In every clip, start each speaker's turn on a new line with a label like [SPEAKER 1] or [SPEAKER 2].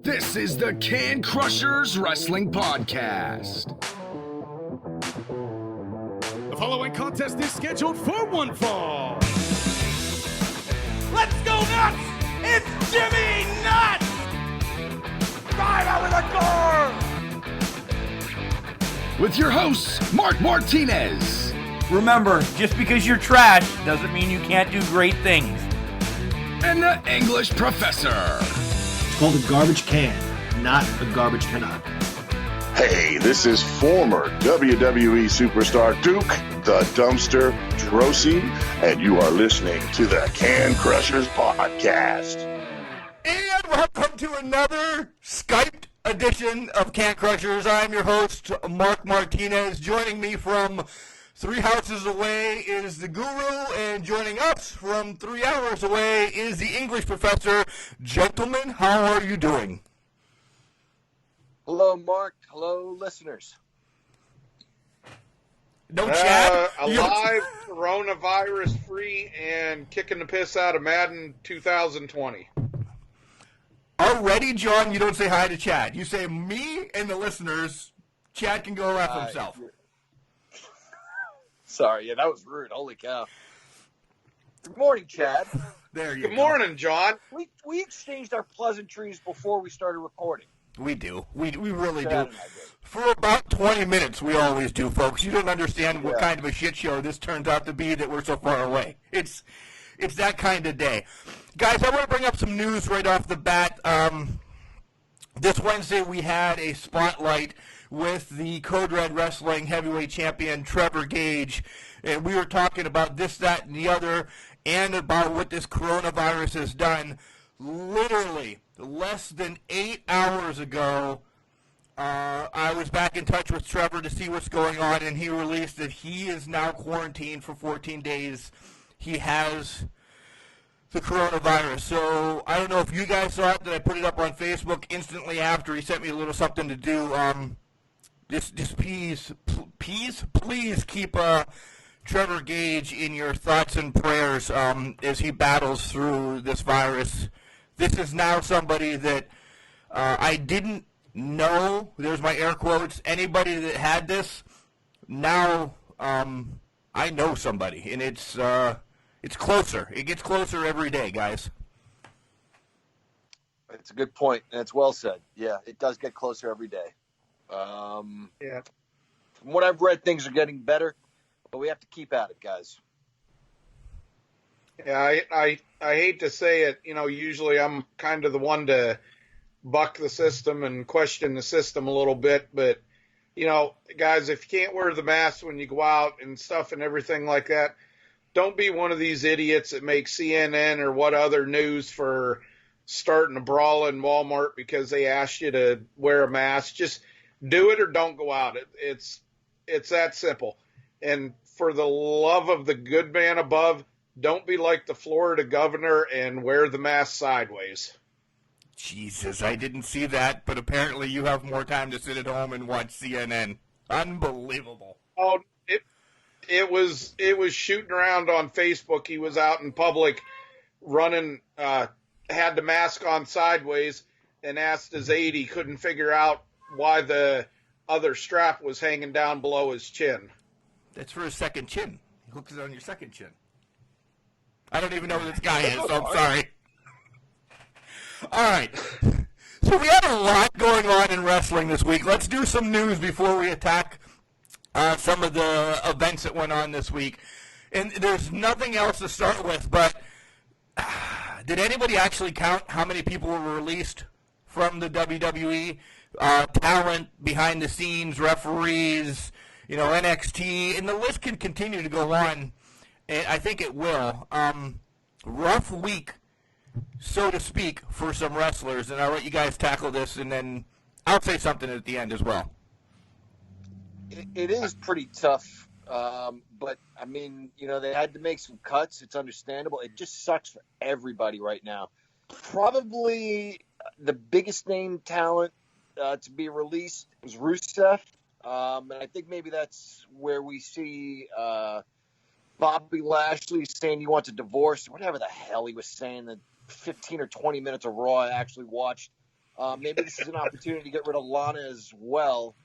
[SPEAKER 1] This is the Can Crushers Wrestling Podcast.
[SPEAKER 2] The following contest is scheduled for one fall.
[SPEAKER 3] Let's go nuts! It's Jimmy Nuts! Drive out with a car!
[SPEAKER 1] With your hosts, Mark Martinez.
[SPEAKER 4] Remember, just because you're trash doesn't mean you can't do great things.
[SPEAKER 1] And the English Professor.
[SPEAKER 5] It's called a garbage can, not a garbage cannot.
[SPEAKER 6] Hey, this is former WWE superstar Duke, the Dumpster Drosy, and you are listening to the Can Crushers Podcast.
[SPEAKER 3] And welcome to another Skyped edition of Can Crushers. I'm your host, Mark Martinez. Joining me from 3 houses away is the Guru, and joining us from 3 hours away is the English Professor. Gentlemen, how are you doing?
[SPEAKER 7] Hello, Mark. Hello, listeners.
[SPEAKER 3] No Chad?
[SPEAKER 8] Alive, coronavirus-free, and kicking the piss out of Madden 2020.
[SPEAKER 3] Already, John, you don't say hi to Chad. You say me and the listeners. Chad can go after himself.
[SPEAKER 7] Sorry, yeah, that was rude. Holy cow. Good morning, Chad.
[SPEAKER 3] There you
[SPEAKER 8] Good
[SPEAKER 3] go.
[SPEAKER 8] morning, John.
[SPEAKER 7] We exchanged our pleasantries before we started recording.
[SPEAKER 3] We do. We really
[SPEAKER 7] Chad
[SPEAKER 3] do.
[SPEAKER 7] and I did.
[SPEAKER 3] For about 20 minutes, we always do, folks. You don't understand what
[SPEAKER 7] Yeah.
[SPEAKER 3] kind of a shit show this turns out to be that we're so far away. It's that kind of day. Guys, I want to bring up some news right off the bat. This Wednesday, we had a spotlight with the Code Red Wrestling Heavyweight Champion, Trevor Gage, and we were talking about this, that, and the other, and about what this coronavirus has done. Literally, less than 8 hours ago, I was back in touch with Trevor to see what's going on, and he released that he is now quarantined for 14 days. He has the coronavirus. So I don't know if you guys saw it, that I put it up on Facebook instantly after. He sent me a little something to do. Just please keep Trevor Gage in your thoughts and prayers as he battles through this virus. This is now somebody that I didn't know, there's my air quotes, anybody that had this. Now I know somebody, and it's closer. It gets closer every day, guys.
[SPEAKER 7] It's a good point, and it's well said. Yeah, it does get closer every day.
[SPEAKER 8] Yeah.
[SPEAKER 7] From what I've read, things are getting better, but we have to keep at it, guys.
[SPEAKER 8] Yeah, I hate to say it. You know, usually I'm kind of the one to buck the system and question the system a little bit. But, you know, guys, if you can't wear the mask when you go out and stuff and everything like that, don't be one of these idiots that make CNN or what other news for starting a brawl in Walmart because they asked you to wear a mask. Just do it or don't go out. It's that simple. And for the love of the good man above, don't be like the Florida governor and wear the mask sideways.
[SPEAKER 3] Jesus, I didn't see that, but apparently you have more time to sit at home and watch CNN. Unbelievable.
[SPEAKER 8] Oh, it was shooting around on Facebook. He was out in public running, had the mask on sideways, and asked his aide. He couldn't figure out why the other strap was hanging down below his chin.
[SPEAKER 3] That's for his second chin. He hooks it on your second chin. I don't even know who this guy is, so I'm sorry. All right. So we had a lot going on in wrestling this week. Let's do some news before we attack some of the events that went on this week. And there's nothing else to start with, but did anybody actually count how many people were released from the WWE? Talent, behind the scenes, referees, NXT, and the list can continue to go on. And I think it will. Rough week, so to speak, for some wrestlers, and I'll let you guys tackle this, and then I'll say something at the end as well.
[SPEAKER 7] It is pretty tough, but, I mean, they had to make some cuts. It's understandable. It just sucks for everybody right now. Probably the biggest name talent to be released was Rusev, and I think maybe that's where we see Bobby Lashley saying he wants a divorce, whatever the hell he was saying, the 15 or 20 minutes of Raw I actually watched. Maybe this is an opportunity to get rid of Lana as well.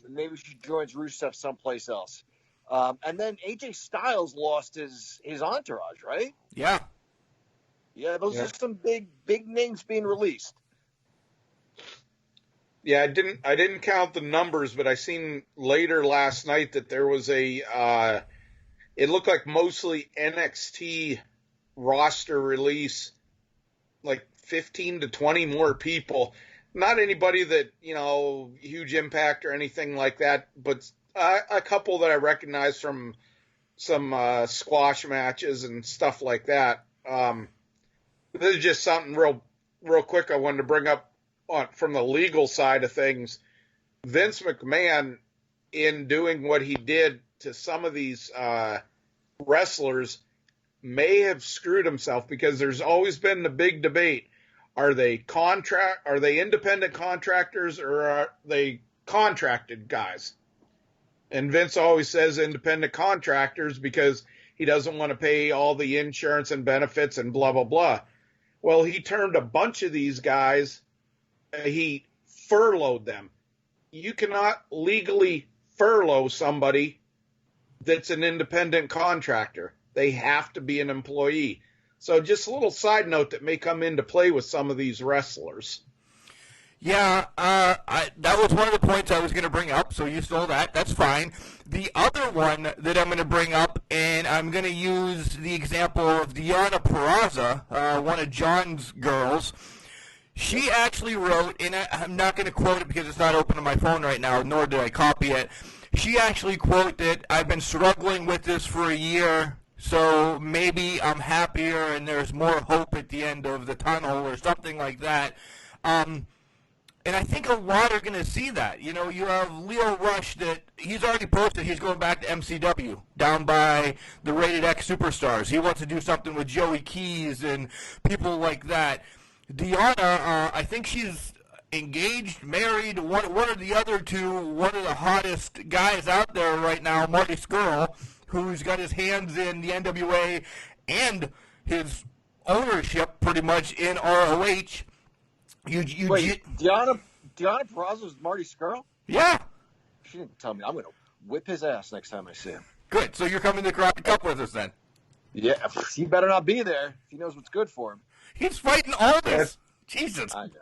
[SPEAKER 7] Maybe she joins Rusev someplace else. And then AJ Styles lost his entourage, right?
[SPEAKER 3] Yeah.
[SPEAKER 7] Yeah, those are some big names being released.
[SPEAKER 8] Yeah, I didn't count the numbers, but I seen later last night that there was it looked like mostly NXT roster release, like 15 to 20 more people. Not anybody that, huge impact or anything like that, but a couple that I recognize from some squash matches and stuff like that. This is just something real quick I wanted to bring up from the legal side of things. Vince McMahon, in doing what he did to some of these wrestlers, may have screwed himself, because there's always been the big debate. Are they independent contractors, or are they contracted guys? And Vince always says independent contractors because he doesn't want to pay all the insurance and benefits and blah, blah, blah. Well, he turned a bunch of these guys, he furloughed them. You cannot legally furlough somebody that's an independent contractor. They have to be an employee. So just a little side note that may come into play with some of these wrestlers.
[SPEAKER 3] Yeah, that was one of the points I was going to bring up, so you stole that. That's fine. The other one that I'm going to bring up, and I'm going to use the example of Deonna Purrazzo, one of John's girls. She actually wrote, and I'm not going to quote it because it's not open on my phone right now, nor did I copy it. She actually quoted, "I've been struggling with this for a year, so maybe I'm happier and there's more hope at the end of the tunnel," or something like that. And I think a lot are going to see that. You have Leo Rush, that he's already posted he's going back to MCW, down by the Rated X Superstars. He wants to do something with Joey Keys and people like that. Deonna, I think she's engaged, married, one or the other to one of the hottest guys out there right now, Marty Scurll, who's got his hands in the NWA and his ownership pretty much in ROH.
[SPEAKER 7] Wait, Deonna Purrazzo is Marty Scurll?
[SPEAKER 3] Yeah.
[SPEAKER 7] She didn't tell me. I'm going to whip his ass next time I see him.
[SPEAKER 3] Good. So you're coming to Karate Cup with us then?
[SPEAKER 7] Yeah. He better not be there if he knows what's good for him.
[SPEAKER 3] He's fighting all this. Jesus.
[SPEAKER 7] I know.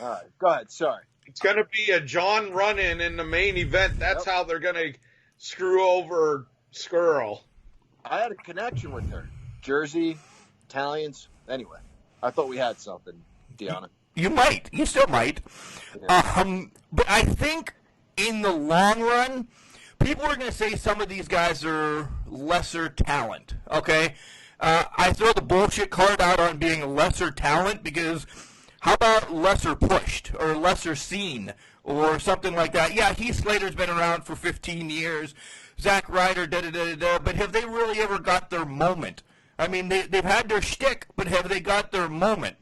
[SPEAKER 7] All right. Go ahead. Sorry.
[SPEAKER 8] It's going to be a John run-in in the main event. That's how they're going to screw over Scurll.
[SPEAKER 7] I had a connection with her. Jersey, Italians. Anyway, I thought we had something, Deonna.
[SPEAKER 3] You might. You still might.
[SPEAKER 7] Yeah.
[SPEAKER 3] But I think in the long run, people are going to say some of these guys are lesser talent, okay? I throw the bullshit card out on being a lesser talent, because how about lesser pushed or lesser seen or something like that? Yeah, Heath Slater's been around for 15 years. Zack Ryder, da-da-da-da-da. But have they really ever got their moment? I mean, they've had their shtick, but have they got their moment?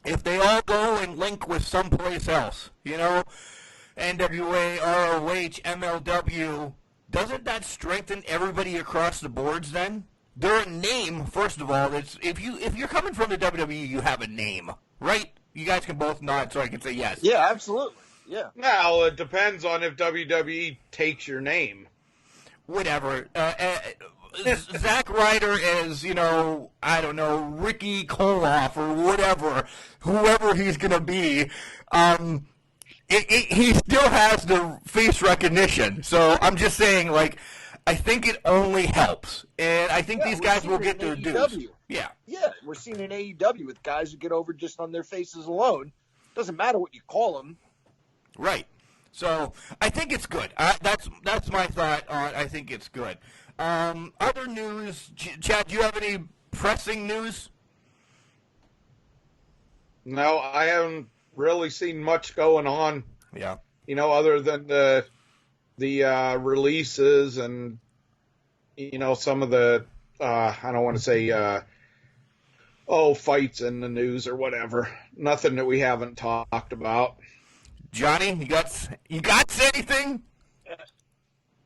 [SPEAKER 3] If they all go and link with someplace else, NWA, ROH, MLW, doesn't that strengthen everybody across the boards then? They're a name, first of all. That's if you're coming from the WWE, you have a name, right? You guys can both nod so I can say yes.
[SPEAKER 7] Yeah, absolutely. Yeah.
[SPEAKER 8] Now, it depends on if WWE takes your name.
[SPEAKER 3] Whatever. Zack Ryder is, I don't know, Ricky Koloff or whatever, whoever he's going to be, he still has the face recognition. So I'm just saying, I think it only helps. And I think these guys will get their dues. Yeah.
[SPEAKER 7] Yeah, we're seeing an AEW with guys who get over just on their faces alone. Doesn't matter what you call them.
[SPEAKER 3] Right. So I think it's good. That's my thought on I think it's good. Other news, Chad, do you have any pressing news?
[SPEAKER 8] No, I haven't really seen much going on.
[SPEAKER 3] Yeah.
[SPEAKER 8] Other than the releases and, some of the, I don't want to say, fights in the news or whatever. Nothing that we haven't talked about.
[SPEAKER 3] Johnny, you got anything?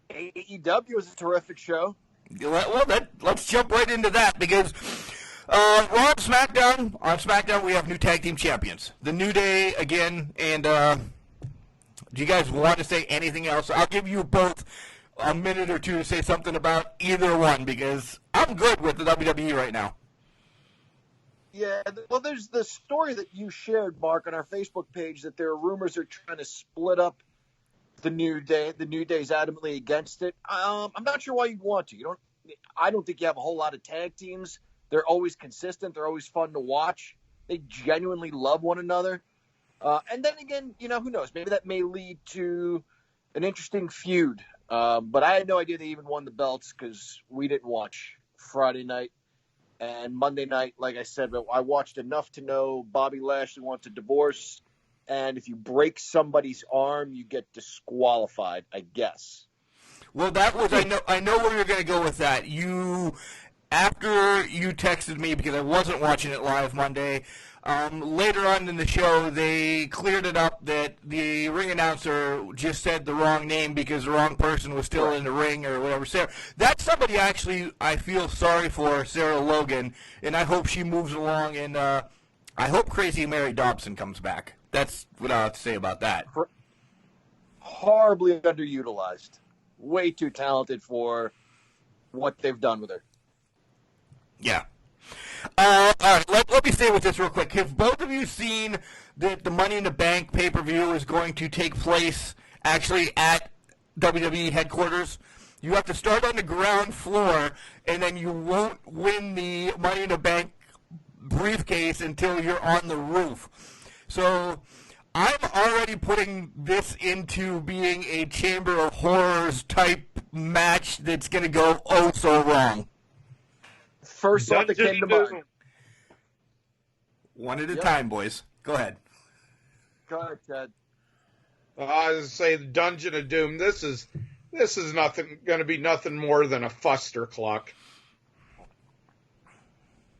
[SPEAKER 7] AEW was a terrific show.
[SPEAKER 3] Well, let's jump right into that, because Raw and SmackDown. On SmackDown, we have new tag team champions. The New Day again, and do you guys want to say anything else? I'll give you both a minute or two to say something about either one because I'm good with the WWE right now.
[SPEAKER 7] Yeah, well, there's the story that you shared, Mark, on our Facebook page that there are rumors they're trying to split up the New Day. The New Day's adamantly against it. I'm not sure why you'd want to. I don't think you have a whole lot of tag teams. They're always consistent. They're always fun to watch. They genuinely love one another. And then again, who knows? Maybe that may lead to an interesting feud. But I had no idea they even won the belts because we didn't watch Friday night and Monday night. Like I said, I watched enough to know Bobby Lashley wants a divorce. And if you break somebody's arm, you get disqualified, I guess.
[SPEAKER 3] Well, that was I know where you're going to go with that. After you texted me because I wasn't watching it live Monday. Later on in the show, they cleared it up that the ring announcer just said the wrong name because the wrong person was still in the ring or whatever. Sarah, that's somebody actually I feel sorry for, Sarah Logan, and I hope she moves along. And I hope Crazy Mary Dobson comes back. That's what I have to say about that.
[SPEAKER 7] Horribly underutilized. Way too talented for what they've done with her.
[SPEAKER 3] Yeah. All right, let me stay with this real quick. Have both of you seen that the Money in the Bank pay-per-view is going to take place actually at WWE headquarters? You have to start on the ground floor, and then you won't win the Money in the Bank briefcase until you're on the roof. So I'm already putting this into being a Chamber of Horrors type match that's going to go oh so wrong.
[SPEAKER 7] First thought that came to mind.
[SPEAKER 3] One at a time, boys. Go ahead.
[SPEAKER 7] Go ahead, Ted.
[SPEAKER 8] I was say the Dungeon of Doom. This is nothing going to be nothing more than a fustercluck.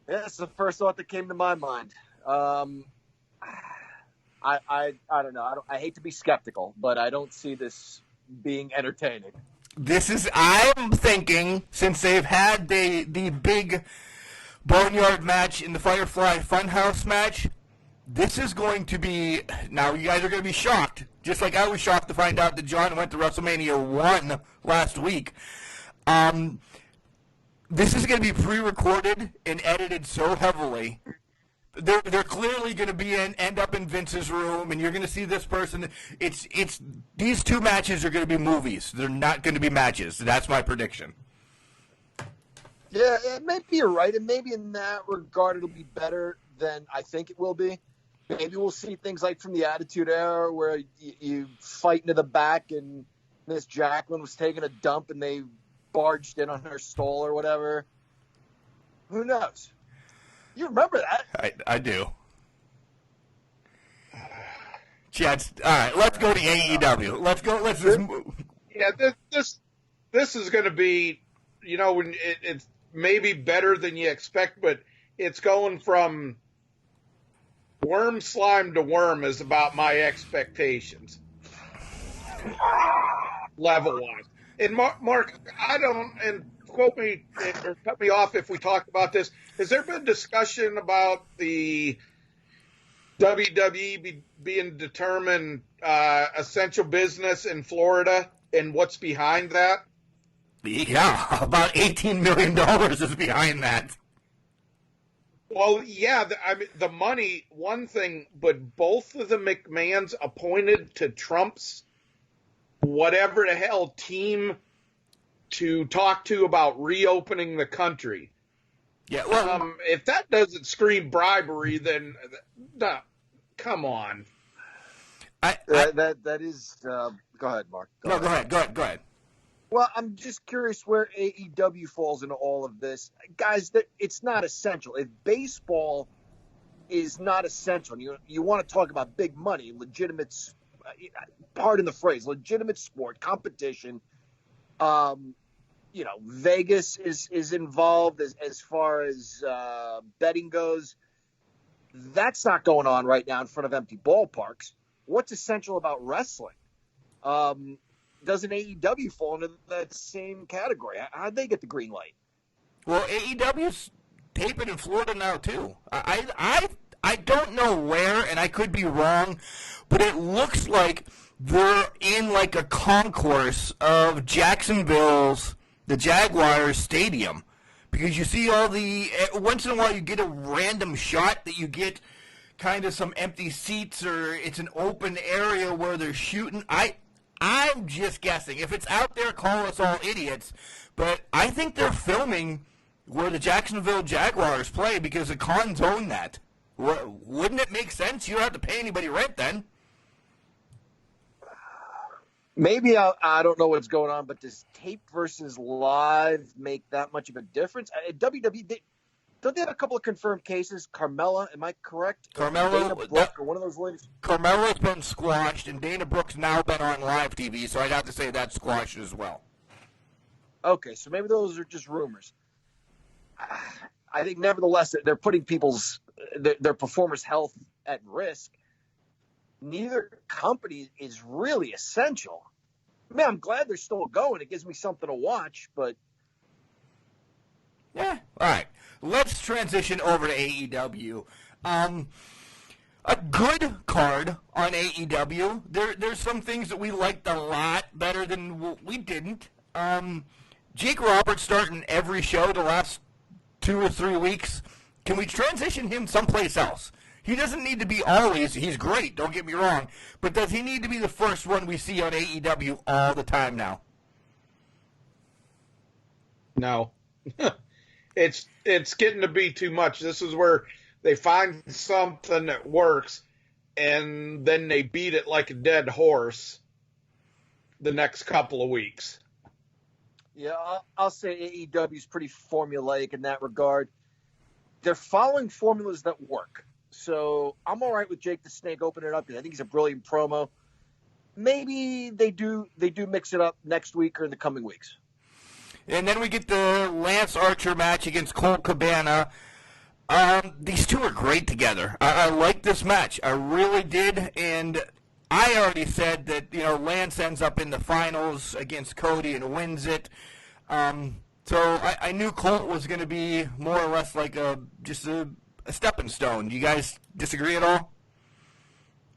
[SPEAKER 7] Yeah, that's the first thought that came to my mind. I don't know. I hate to be skeptical, but I don't see this being entertaining.
[SPEAKER 3] I'm thinking, since they've had the big Boneyard match in the Firefly Funhouse match, this is going to be, now you guys are going to be shocked, just like I was shocked to find out that John went to WrestleMania 1 last week. This is going to be pre-recorded and edited so heavily. They're clearly going to end up in Vince's room, and you're going to see this person. It's these two matches are going to be movies. They're not going to be matches. That's my prediction.
[SPEAKER 7] Yeah, maybe you're right, and maybe in that regard it'll be better than I think it will be. Maybe we'll see things like from the Attitude Era where you fight into the back, and Miss Jacqueline was taking a dump, and they barged in on her stall or whatever. Who knows? You remember that?
[SPEAKER 3] I do. Chad, all right, let's go to AEW. Let's just move.
[SPEAKER 8] Yeah, this is going to be, when it's maybe better than you expect, but it's going from worm slime to worm is about my expectations, level-wise. And Mark, I don't, and quote me or cut me off if we talk about this. Has there been discussion about the WWE being determined essential business in Florida and what's behind that?
[SPEAKER 3] Yeah, about $18 million is behind that.
[SPEAKER 8] Well, yeah, the money, one thing, but both of the McMahons appointed to Trump's whatever the hell team to talk to about reopening the country.
[SPEAKER 3] Yeah, well,
[SPEAKER 8] if that doesn't scream bribery, then no, come on.
[SPEAKER 7] That is. Go ahead, Mark.
[SPEAKER 3] Go ahead.
[SPEAKER 7] Well, I'm just curious where AEW falls into all of this, guys. It's not essential. If baseball is not essential, you want to talk about big money, legitimate. Pardon the phrase, legitimate sport competition. Vegas is involved as far as betting goes. That's not going on right now in front of empty ballparks. What's essential about wrestling? Doesn't AEW fall into that same category? How'd they get the green light?
[SPEAKER 3] Well, AEW's taping in Florida now too. I don't know where, and I could be wrong, but it looks like they're in like a concourse of Jacksonville's, the Jaguars stadium, because you see all the, once in a while you get a random shot that you get kind of some empty seats, or it's an open area where they're shooting. I'm just guessing. If it's out there, call us all idiots, but I think they're filming where the Jacksonville Jaguars play because the Cons own that. Wouldn't it make sense? You don't have to pay anybody rent then.
[SPEAKER 7] Maybe I don't know what's going on, but does tape versus live make that much of a difference? WWE, don't they have a couple of confirmed cases? Carmella, am I correct? Dana Brooke, or one of those ladies?
[SPEAKER 3] Carmella's been squashed, and Dana Brooke's now been on live TV, so I'd have to say that's squashed as well.
[SPEAKER 7] Okay, so maybe those are just rumors. I think, nevertheless, they're putting their performers' health at risk. Neither company is really essential. I mean, I'm glad they're still going. It gives me something to watch, but...
[SPEAKER 3] Yeah, all right. Let's transition over to AEW. A good card on AEW. There's some things that we liked a lot better than what we didn't. Jake Roberts starting every show the last 2 or 3 weeks. Can we transition him someplace else? He doesn't need to be always. He's great, don't get me wrong. But does he need to be the first one we see on AEW all the time now?
[SPEAKER 8] No. It's getting to be too much. This is where they find something that works, and then they beat it like a dead horse the next couple of weeks.
[SPEAKER 7] Yeah, I'll say AEW is pretty formulaic in that regard. They're following formulas that work. So I'm all right with Jake the Snake opening it up because I think he's a brilliant promo. Maybe they do mix it up next week or in the coming weeks.
[SPEAKER 3] And then we get the Lance Archer match against Colt Cabana. These two are great together. I like this match. I really did. And I already said that, Lance ends up in the finals against Cody and wins it. So I knew Colt was going to be more or less like just a stepping stone. Do you guys disagree at all?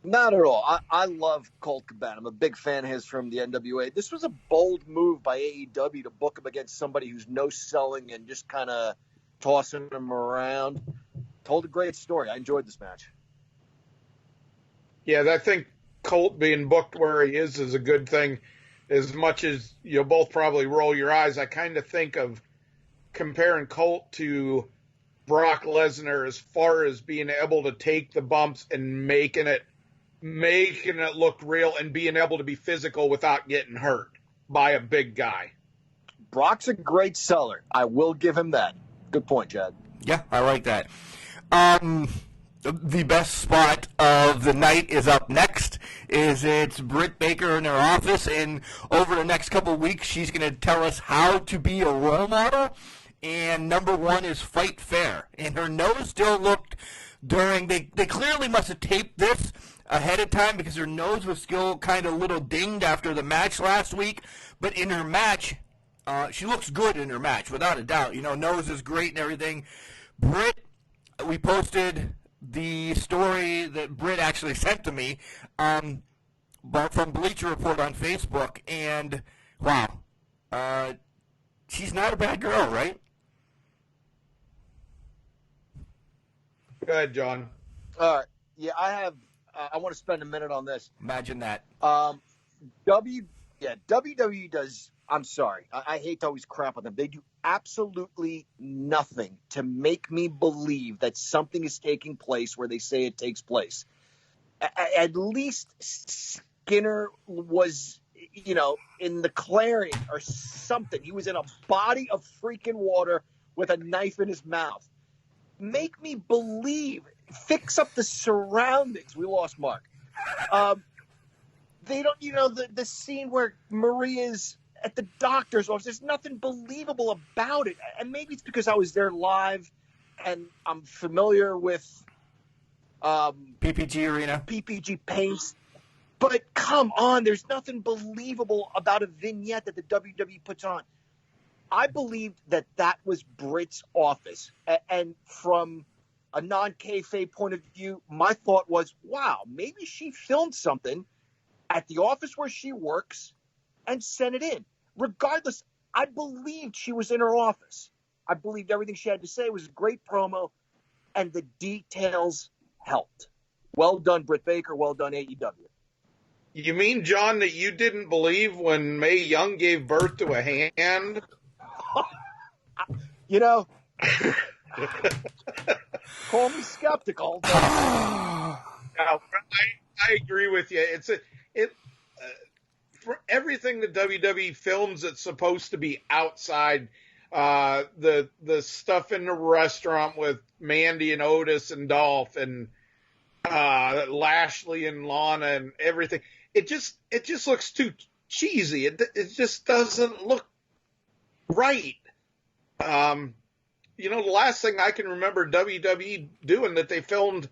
[SPEAKER 7] Not at all. I love Colt Cabana. I'm a big fan of his from the NWA. This was a bold move by AEW to book him against somebody who's no-selling and just kind of tossing him around. Told a great story. I enjoyed this match.
[SPEAKER 8] Yeah, I think Colt being booked where he is a good thing. As much as you'll both probably roll your eyes, I kind of think of comparing Colt to Brock Lesnar as far as being able to take the bumps and making it look real and being able to be physical without getting hurt by a big guy.
[SPEAKER 7] Brock's a great seller. I will give him that. Good point, Chad.
[SPEAKER 3] Yeah, I like that. The best spot of the night is up next. It's Britt Baker in her office, and over the next couple of weeks, she's going to tell us how to be a role model. And number one is fight fair. And her nose still looked they clearly must have taped this ahead of time because her nose was still kind of a little dinged after the match last week. But in her match, she looks good in her match, without a doubt. Nose is great and everything. Britt, we posted the story that Britt actually sent to me but from Bleacher Report on Facebook, and wow, she's not a bad girl, right?
[SPEAKER 8] Go ahead, John.
[SPEAKER 7] All right. Yeah, I want to spend a minute on this.
[SPEAKER 3] Imagine that.
[SPEAKER 7] WWE does. I'm sorry. I hate to always crap on them. They do absolutely nothing to make me believe that something is taking place where they say it takes place. At least Skinner was, in the clearing or something. He was in a body of freaking water with a knife in his mouth. Make me believe. Fix up the surroundings. We lost Mark. They don't, the scene where Maria's at the doctor's office, there's nothing believable about it. And maybe it's because I was there live and I'm familiar with
[SPEAKER 3] PPG Arena.
[SPEAKER 7] PPG paints. But come on, there's nothing believable about a vignette that the WWE puts on. I believed that was Britt's office. And from a non-kayfabe point of view, my thought was, wow, maybe she filmed something at the office where she works and sent it in. Regardless, I believed she was in her office. I believed everything she had to say. It was a great promo, and the details helped. Well done, Britt Baker. Well done, AEW.
[SPEAKER 8] You mean, John, that you didn't believe when Mae Young gave birth to a hand?
[SPEAKER 7] You know, call me skeptical. But...
[SPEAKER 8] No, I agree with you. For everything that WWE films, it's supposed to be outside. The stuff in the restaurant with Mandy and Otis and Dolph and Lashley and Lana and everything. It just looks too cheesy. It just doesn't look right. The last thing I can remember WWE doing that they filmed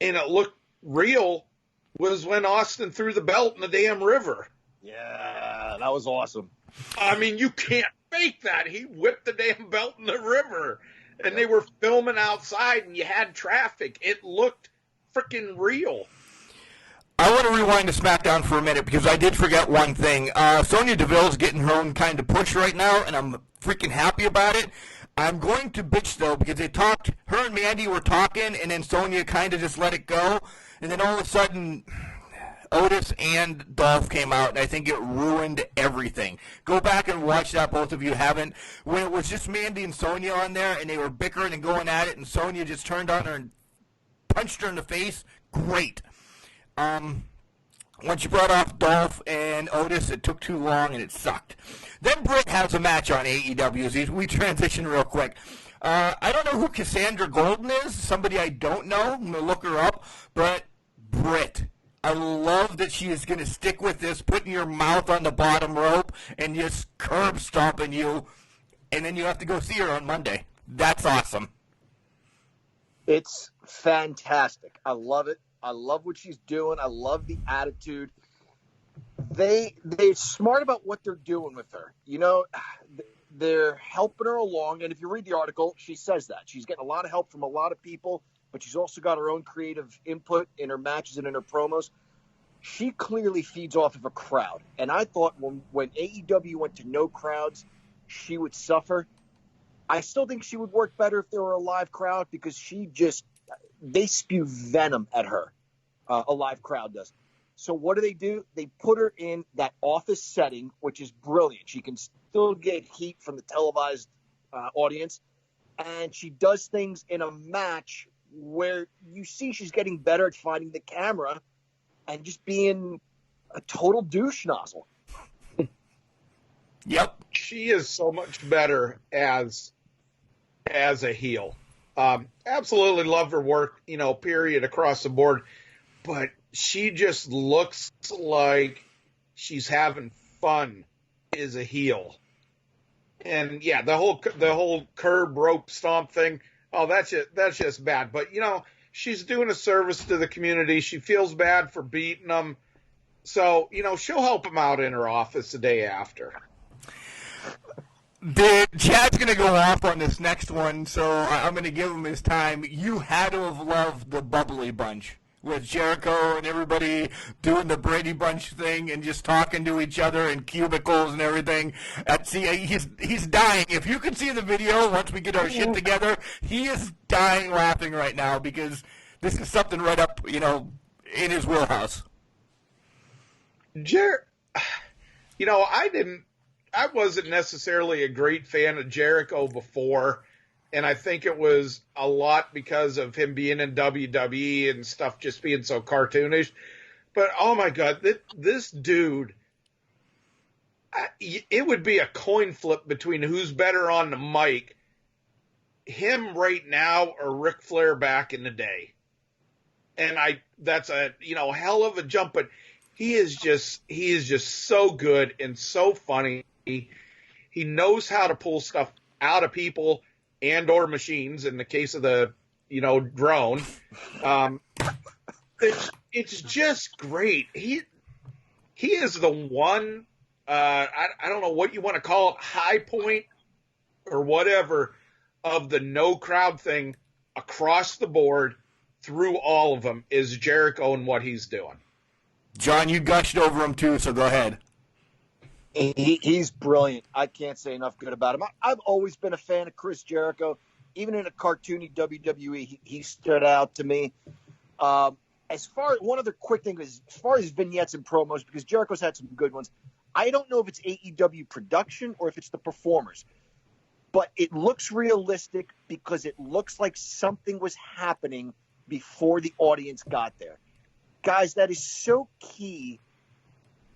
[SPEAKER 8] and it looked real was when Austin threw the belt in the damn river.
[SPEAKER 7] Yeah, that was awesome.
[SPEAKER 8] I mean, you can't fake that. He whipped the damn belt in the river, and they were filming outside, and you had traffic. It looked freaking real.
[SPEAKER 3] I want to rewind to SmackDown for a minute because I did forget one thing. Sonya Deville's getting her own kind of push right now, and I'm freaking happy about it. I'm going to bitch, though, because her and Mandy were talking, and then Sonya kind of just let it go, and then all of a sudden... Otis and Dolph came out, and I think it ruined everything. Go back and watch that, both of you haven't. When it was just Mandy and Sonya on there, and they were bickering and going at it, and Sonya just turned on her and punched her in the face, great. Once you brought off Dolph and Otis, it took too long, and it sucked. Then Britt has a match on AEW. We transition real quick. I don't know who Cassandra Golden is, somebody I don't know. I'm going to look her up, but Britt. I love that she is going to stick with this, putting your mouth on the bottom rope and just curb stomping you, and then you have to go see her on Monday. That's awesome.
[SPEAKER 7] It's fantastic. I love it. I love what she's doing. I love the attitude. They're smart about what they're doing with her. You know, they're helping her along, and if you read the article, she says that. She's getting a lot of help from a lot of people, but she's also got her own creative input in her matches and in her promos. She clearly feeds off of a crowd. And I thought when AEW went to no crowds, she would suffer. I still think she would work better if there were a live crowd because they spew venom at her. A live crowd does. So what do? They put her in that office setting, which is brilliant. She can still get heat from the televised audience. And she does things in a match where you see she's getting better at finding the camera and just being a total douche nozzle.
[SPEAKER 3] Yep.
[SPEAKER 8] She is so much better as a heel. Absolutely love her work, period, across the board. But she just looks like she's having fun as a heel. And yeah, the whole curb rope stomp thing, oh, that's just bad. But, she's doing a service to the community. She feels bad for beating them. So, she'll help them out in her office the day after.
[SPEAKER 3] Chad's going to go off on this next one, so I'm going to give him his time. You had to have loved the Bubbly Bunch with Jericho and everybody doing the Brady Bunch thing and just talking to each other in cubicles and everything. He's dying. If you can see the video once we get our shit together, he is dying laughing right now because this is something right up, in his wheelhouse.
[SPEAKER 8] I wasn't necessarily a great fan of Jericho before, and I think it was a lot because of him being in WWE and stuff just being so cartoonish. But, oh, my God, this dude, it would be a coin flip between who's better on the mic, him right now or Ric Flair back in the day. And that's a, hell of a jump, but he is just so good and so funny. He knows how to pull stuff out of people and or machines in the case of the, drone. It's just great. He is the one, I don't know what you want to call it, high point or whatever of the no crowd thing across the board through all of them is Jericho and what he's doing.
[SPEAKER 3] John, you gushed over him too, so go ahead.
[SPEAKER 7] He's brilliant. I can't say enough good about him. I've always been a fan of Chris Jericho. Even in a cartoony WWE, he stood out to me. One other quick thing is, as far as vignettes and promos, because Jericho's had some good ones, I don't know if it's AEW production or if it's the performers, but it looks realistic because it looks like something was happening before the audience got there. Guys, that is so key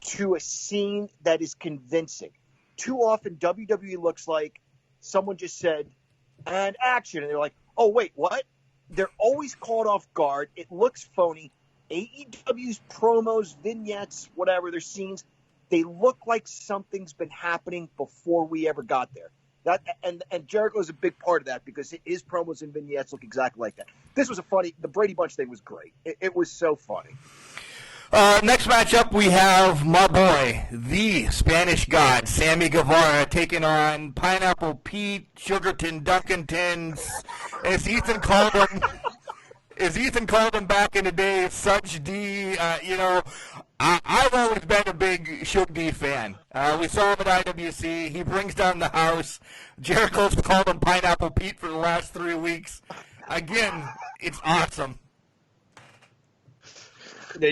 [SPEAKER 7] to a scene that is convincing. Too often, WWE looks like someone just said, and action, and they're like, oh, wait, what? They're always caught off guard. It looks phony. AEW's promos, vignettes, whatever, their scenes, they look like something's been happening before we ever got there. And Jericho's a big part of that because his promos and vignettes look exactly like that. This was the Brady Bunch thing was great. It was so funny.
[SPEAKER 3] Next matchup, we have my boy, the Spanish God, Sammy Guevara, taking on Pineapple Pete, Sugarton Duncanton, as Ethan called him back in the day, Such D. I've always been a big Shug D fan. We saw him at IWC. He brings down the house. Jericho's called him Pineapple Pete for the last 3 weeks. Again, it's awesome.
[SPEAKER 8] Yeah,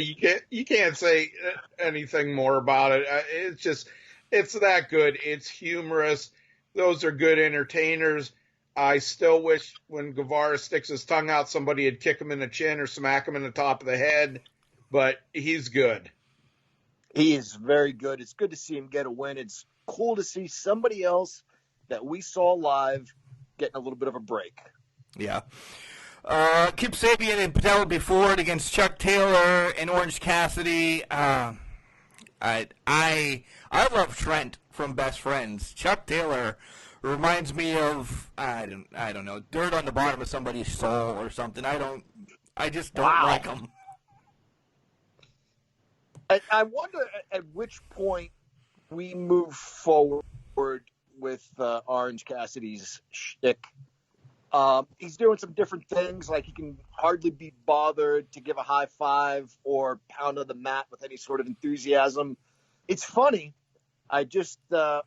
[SPEAKER 8] you can't say anything more about it. It's that good. It's humorous. Those are good entertainers. I still wish when Guevara sticks his tongue out, somebody would kick him in the chin or smack him in the top of the head. But he's good.
[SPEAKER 7] He is very good. It's good to see him get a win. It's cool to see somebody else that we saw live getting a little bit of a break.
[SPEAKER 3] Yeah. Kip Sabian and Penelope Ford against Chuck Taylor and Orange Cassidy. I love Trent from Best Friends. Chuck Taylor reminds me of I don't know, dirt on the bottom of somebody's soul or something. I just don't like him.
[SPEAKER 7] I wonder at which point we move forward with Orange Cassidy's shtick. He's doing some different things, like he can hardly be bothered to give a high five or pound on the mat with any sort of enthusiasm. It's funny. I just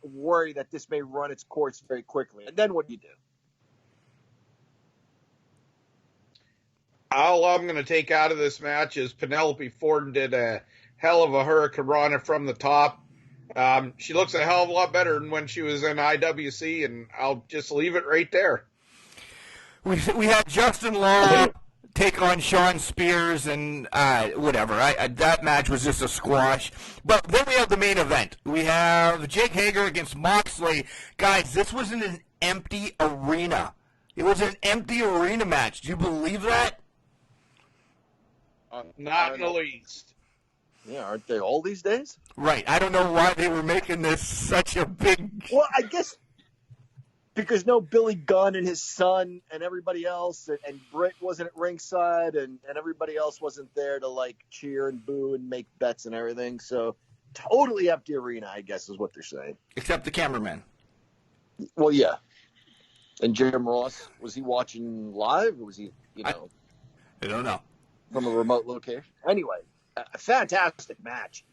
[SPEAKER 7] worry that this may run its course very quickly. And then what do you do?
[SPEAKER 8] All I'm going to take out of this match is Penelope Ford did a hell of a Hurricane Rana from the top. She looks a hell of a lot better than when she was in IWC, and I'll just leave it right there.
[SPEAKER 3] We had Justin Law take on Sean Spears and whatever. That match was just a squash. But then we have the main event. We have Jake Hager against Moxley. Guys, this was in an empty arena. It was an empty arena match. Do you believe that?
[SPEAKER 8] Not in the least.
[SPEAKER 7] Yeah, aren't they all these days?
[SPEAKER 3] Right. I don't know why they were making this such a big...
[SPEAKER 7] Well, I guess... because no Billy Gunn and his son and everybody else, and Britt wasn't at ringside, and everybody else wasn't there to, like, cheer and boo and make bets and everything. So, totally empty arena, I guess, is what they're saying.
[SPEAKER 3] Except the cameraman.
[SPEAKER 7] Well, yeah. And Jim Ross, was he watching live, or was he,
[SPEAKER 3] I don't know.
[SPEAKER 7] From a remote location? Anyway, a fantastic match.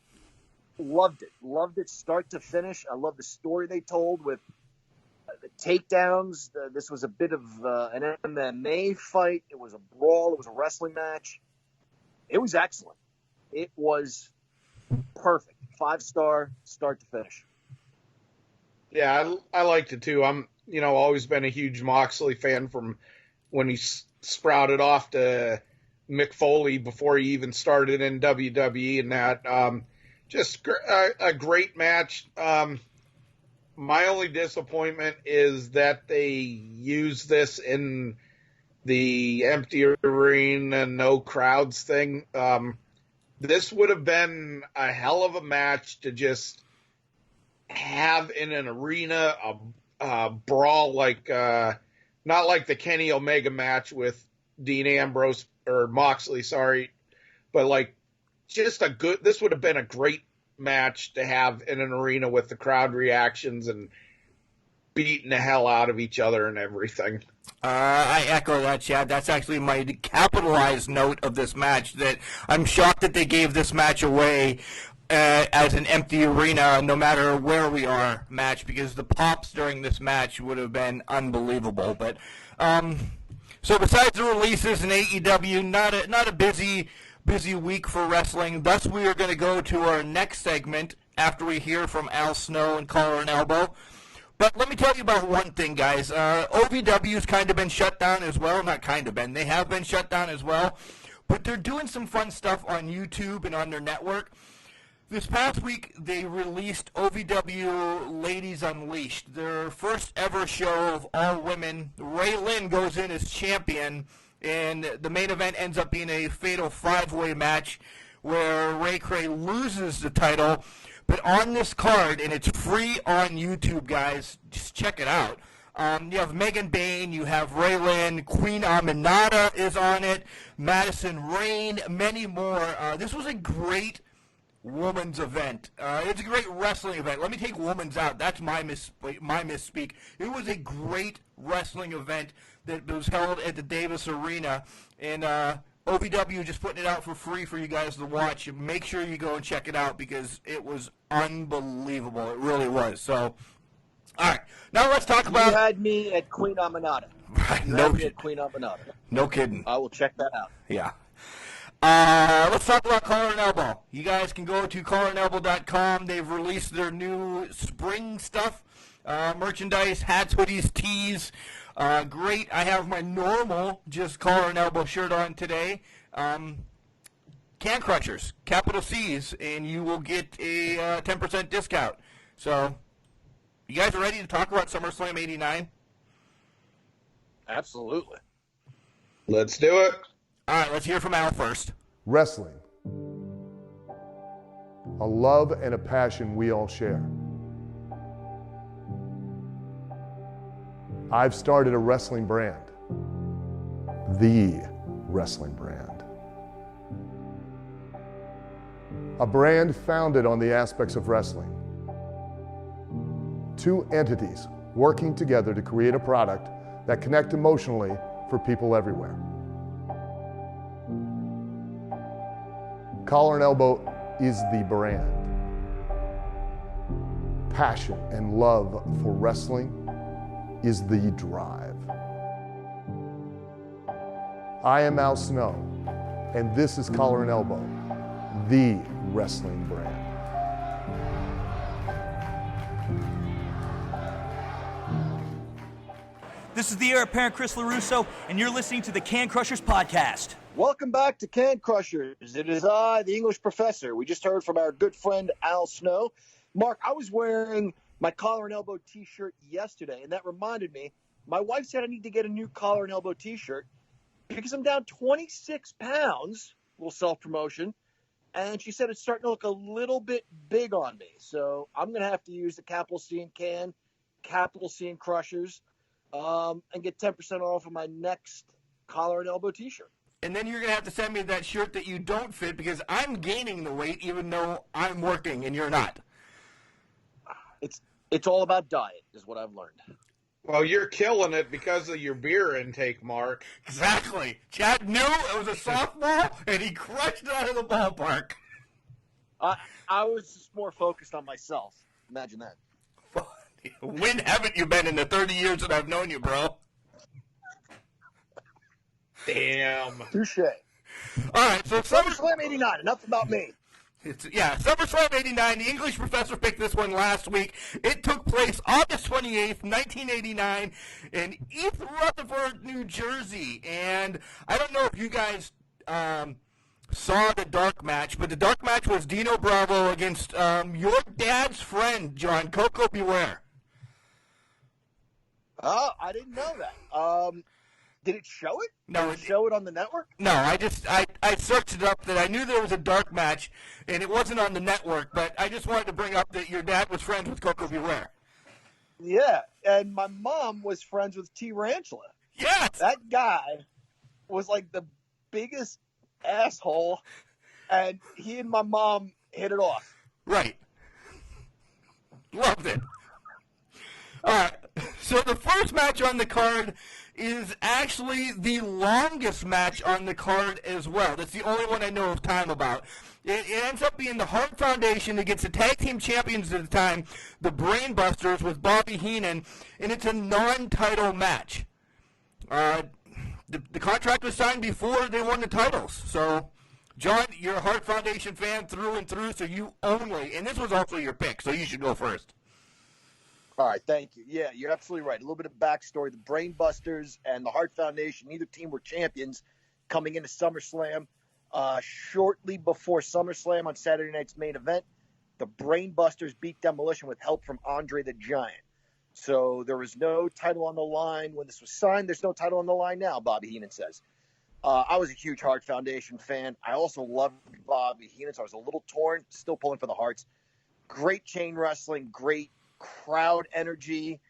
[SPEAKER 7] Loved it start to finish. I love the story they told with the takedowns. This was a bit of an MMA fight. It was a brawl. It was a wrestling match. It was excellent. It was perfect. 5-star start to finish.
[SPEAKER 8] Yeah, I liked it too. I'm, always been a huge Moxley fan from when he sprouted off to Mick Foley before he even started in WWE and that. Just a great match. My only disappointment is that they use this in the empty arena, no crowds thing. This would have been a hell of a match to just have in an arena, a brawl like, not like the Kenny Omega match with Dean Ambrose or Moxley, but like just this would have been a great match to have in an arena with the crowd reactions, and beating the hell out of each other and everything.
[SPEAKER 3] I echo that, Chad. That's actually my capitalized note of this match, that I'm shocked that they gave this match away as an empty arena, no matter where we are match, because the pops during this match would have been unbelievable. But so besides the releases in AEW, not a busy week for wrestling. Thus, we are going to go to our next segment after we hear from Al Snow and Collar and Elbow. But let me tell you about one thing, guys. OVW's kind of been shut down as well. Not kind of been. They have been shut down as well. But they're doing some fun stuff on YouTube and on their network. This past week, they released OVW Ladies Unleashed, their first ever show of all women. Ray Lynn goes in as champion, and the main event ends up being a fatal five-way match where Ray Cray loses the title. But on this card, and it's free on YouTube, guys, just check it out. You have Megan Bain, you have Ray Lynn, Queen Aminata is on it, Madison Rain, many more. This was a great women's event. It's a great wrestling event. Let me take women's out. That's my misspeak. It was a great wrestling event that was held at the Davis Arena, and OVW just putting it out for free for you guys to watch. Make sure you go and check it out because it was unbelievable. It really was. So, all right. Now let's talk about...
[SPEAKER 7] You had me at Queen Aminata. You had me at Queen Aminata.
[SPEAKER 3] No kidding.
[SPEAKER 7] I will check that out.
[SPEAKER 3] Yeah. Let's talk about Collar and Elbow. You guys can go to collarandelbow.com. They've released their new spring stuff. Merchandise, hats, hoodies, tees. Great. I have my normal just Collar and Elbow shirt on today. Can Crushers, capital C's, and you will get a 10% discount. So, you guys are ready to talk about SummerSlam 89?
[SPEAKER 7] Absolutely.
[SPEAKER 8] Let's do it.
[SPEAKER 3] All right, let's hear from Al first.
[SPEAKER 9] Wrestling. A love and a passion we all share. I've started a wrestling brand. The wrestling brand. A brand founded on the aspects of wrestling. Two entities working together to create a product that connect emotionally for people everywhere. Collar and Elbow is the brand. Passion and love for wrestling is the drive. I am Al Snow, and this is Collar and Elbow, the wrestling brand.
[SPEAKER 10] This is the heir apparent Chris LaRusso, and you're listening to the Can Crushers podcast.
[SPEAKER 7] Welcome back to Can Crushers. It is I, the English professor. We just heard from our good friend Al Snow. Mark, I was wearing my Collar and Elbow t-shirt yesterday, and that reminded me, my wife said I need to get a new Collar and Elbow t-shirt because I'm down 26 pounds, a little self-promotion, and she said it's starting to look a little bit big on me. So I'm going to have to use the capital C in Can, capital C in Crushers, and get 10% off of my next Collar and Elbow t-shirt.
[SPEAKER 3] And then you're going to have to send me that shirt that you don't fit because I'm gaining the weight even though I'm working and you're not.
[SPEAKER 7] It's all about diet is what I've learned.
[SPEAKER 8] Well, you're killing it because of your beer intake, Mark.
[SPEAKER 3] Exactly. Chad knew it was a softball, and he crushed it out of the ballpark.
[SPEAKER 7] I was just more focused on myself. Imagine that.
[SPEAKER 3] When haven't you been in the 30 years that I've known you, bro?
[SPEAKER 8] Damn.
[SPEAKER 7] Touche.
[SPEAKER 3] All right, so
[SPEAKER 7] SummerSlam 89. Enough about me.
[SPEAKER 3] SummerSlam 89. The English professor picked this one last week. It took place August 28th, 1989 in East Rutherford, New Jersey. And I don't know if you guys saw the dark match, but the dark match was Dino Bravo against your dad's friend, John, Coco Beware.
[SPEAKER 7] Oh, I didn't know that. Did it show it?
[SPEAKER 3] No.
[SPEAKER 7] Did it show it on the network?
[SPEAKER 3] No, I searched it up that I knew there was a dark match, and it wasn't on the network, but I just wanted to bring up that your dad was friends with Coco Beware.
[SPEAKER 7] Yeah, and my mom was friends with T-Rantula.
[SPEAKER 3] Yes!
[SPEAKER 7] That guy was like the biggest asshole, and he and my mom hit it off.
[SPEAKER 3] Right. Loved it. All right, So the first match on the card is actually the longest match on the card as well. That's the only one I know of time about. It ends up being the Hart Foundation against the tag team champions at the time, the Brainbusters with Bobby Heenan, and it's a non-title match. The contract was signed before they won the titles. So, John, you're a Hart Foundation fan through and through, so you only, and this was also your pick, so you should go first.
[SPEAKER 7] All right, thank you. Yeah, you're absolutely right. A little bit of backstory. The Brainbusters and the Hart Foundation, neither team were champions coming into SummerSlam. Shortly before SummerSlam on Saturday night's main event, the Brainbusters beat Demolition with help from Andre the Giant. So there was no title on the line when this was signed. There's no title on the line now, Bobby Heenan says. I was a huge Hart Foundation fan. I also loved Bobby Heenan, so I was a little torn, still pulling for the Harts. Great chain wrestling, great crowd energy.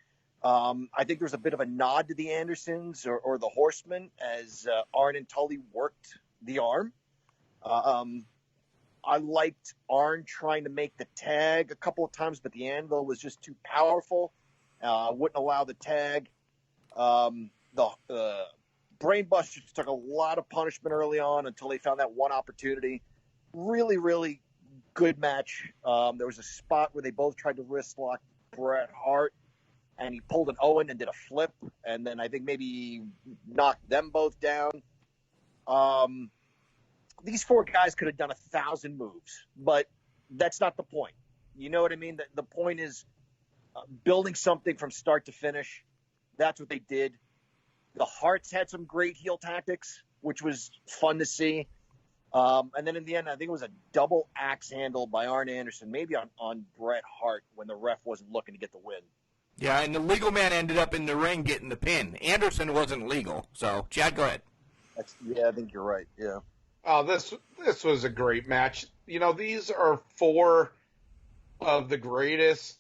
[SPEAKER 7] I think there's a bit of a nod to the Andersons or the Horsemen as Arn and Tully worked the arm. I liked Arn trying to make the tag a couple of times, but the anvil was just too powerful. Wouldn't allow the tag. The Brainbusters took a lot of punishment early on until they found that one opportunity. Really, really good match. There was a spot where they both tried to wrist lock Bret Hart, and he pulled an Owen and did a flip, and then I think maybe knocked them both down. These four guys could have done 1,000 moves, but that's not the point. You know what I mean? The point is building something from start to finish. That's what they did. The Harts had some great heel tactics, which was fun to see. And then in the end, I think it was a double axe handle by Arn Anderson, maybe on Bret Hart when the ref wasn't looking to get the win.
[SPEAKER 3] Yeah, and the legal man ended up in the ring getting the pin. Anderson wasn't legal. So, Chad, go ahead.
[SPEAKER 7] Yeah, I think you're right. Yeah.
[SPEAKER 8] Oh, this was a great match. You know, these are four of the greatest,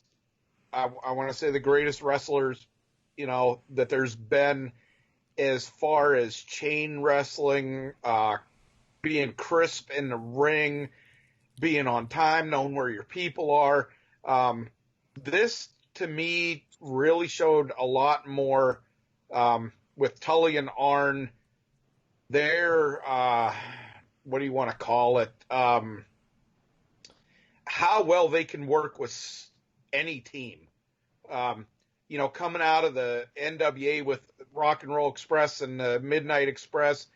[SPEAKER 8] I want to say the greatest wrestlers, you know, that there's been as far as chain wrestling, being crisp in the ring, being on time, knowing where your people are. This, to me, really showed a lot more with Tully and Arn. Their, what do you want to call it? How well they can work with any team. You know, coming out of the NWA with Rock and Roll Express and the Midnight Express,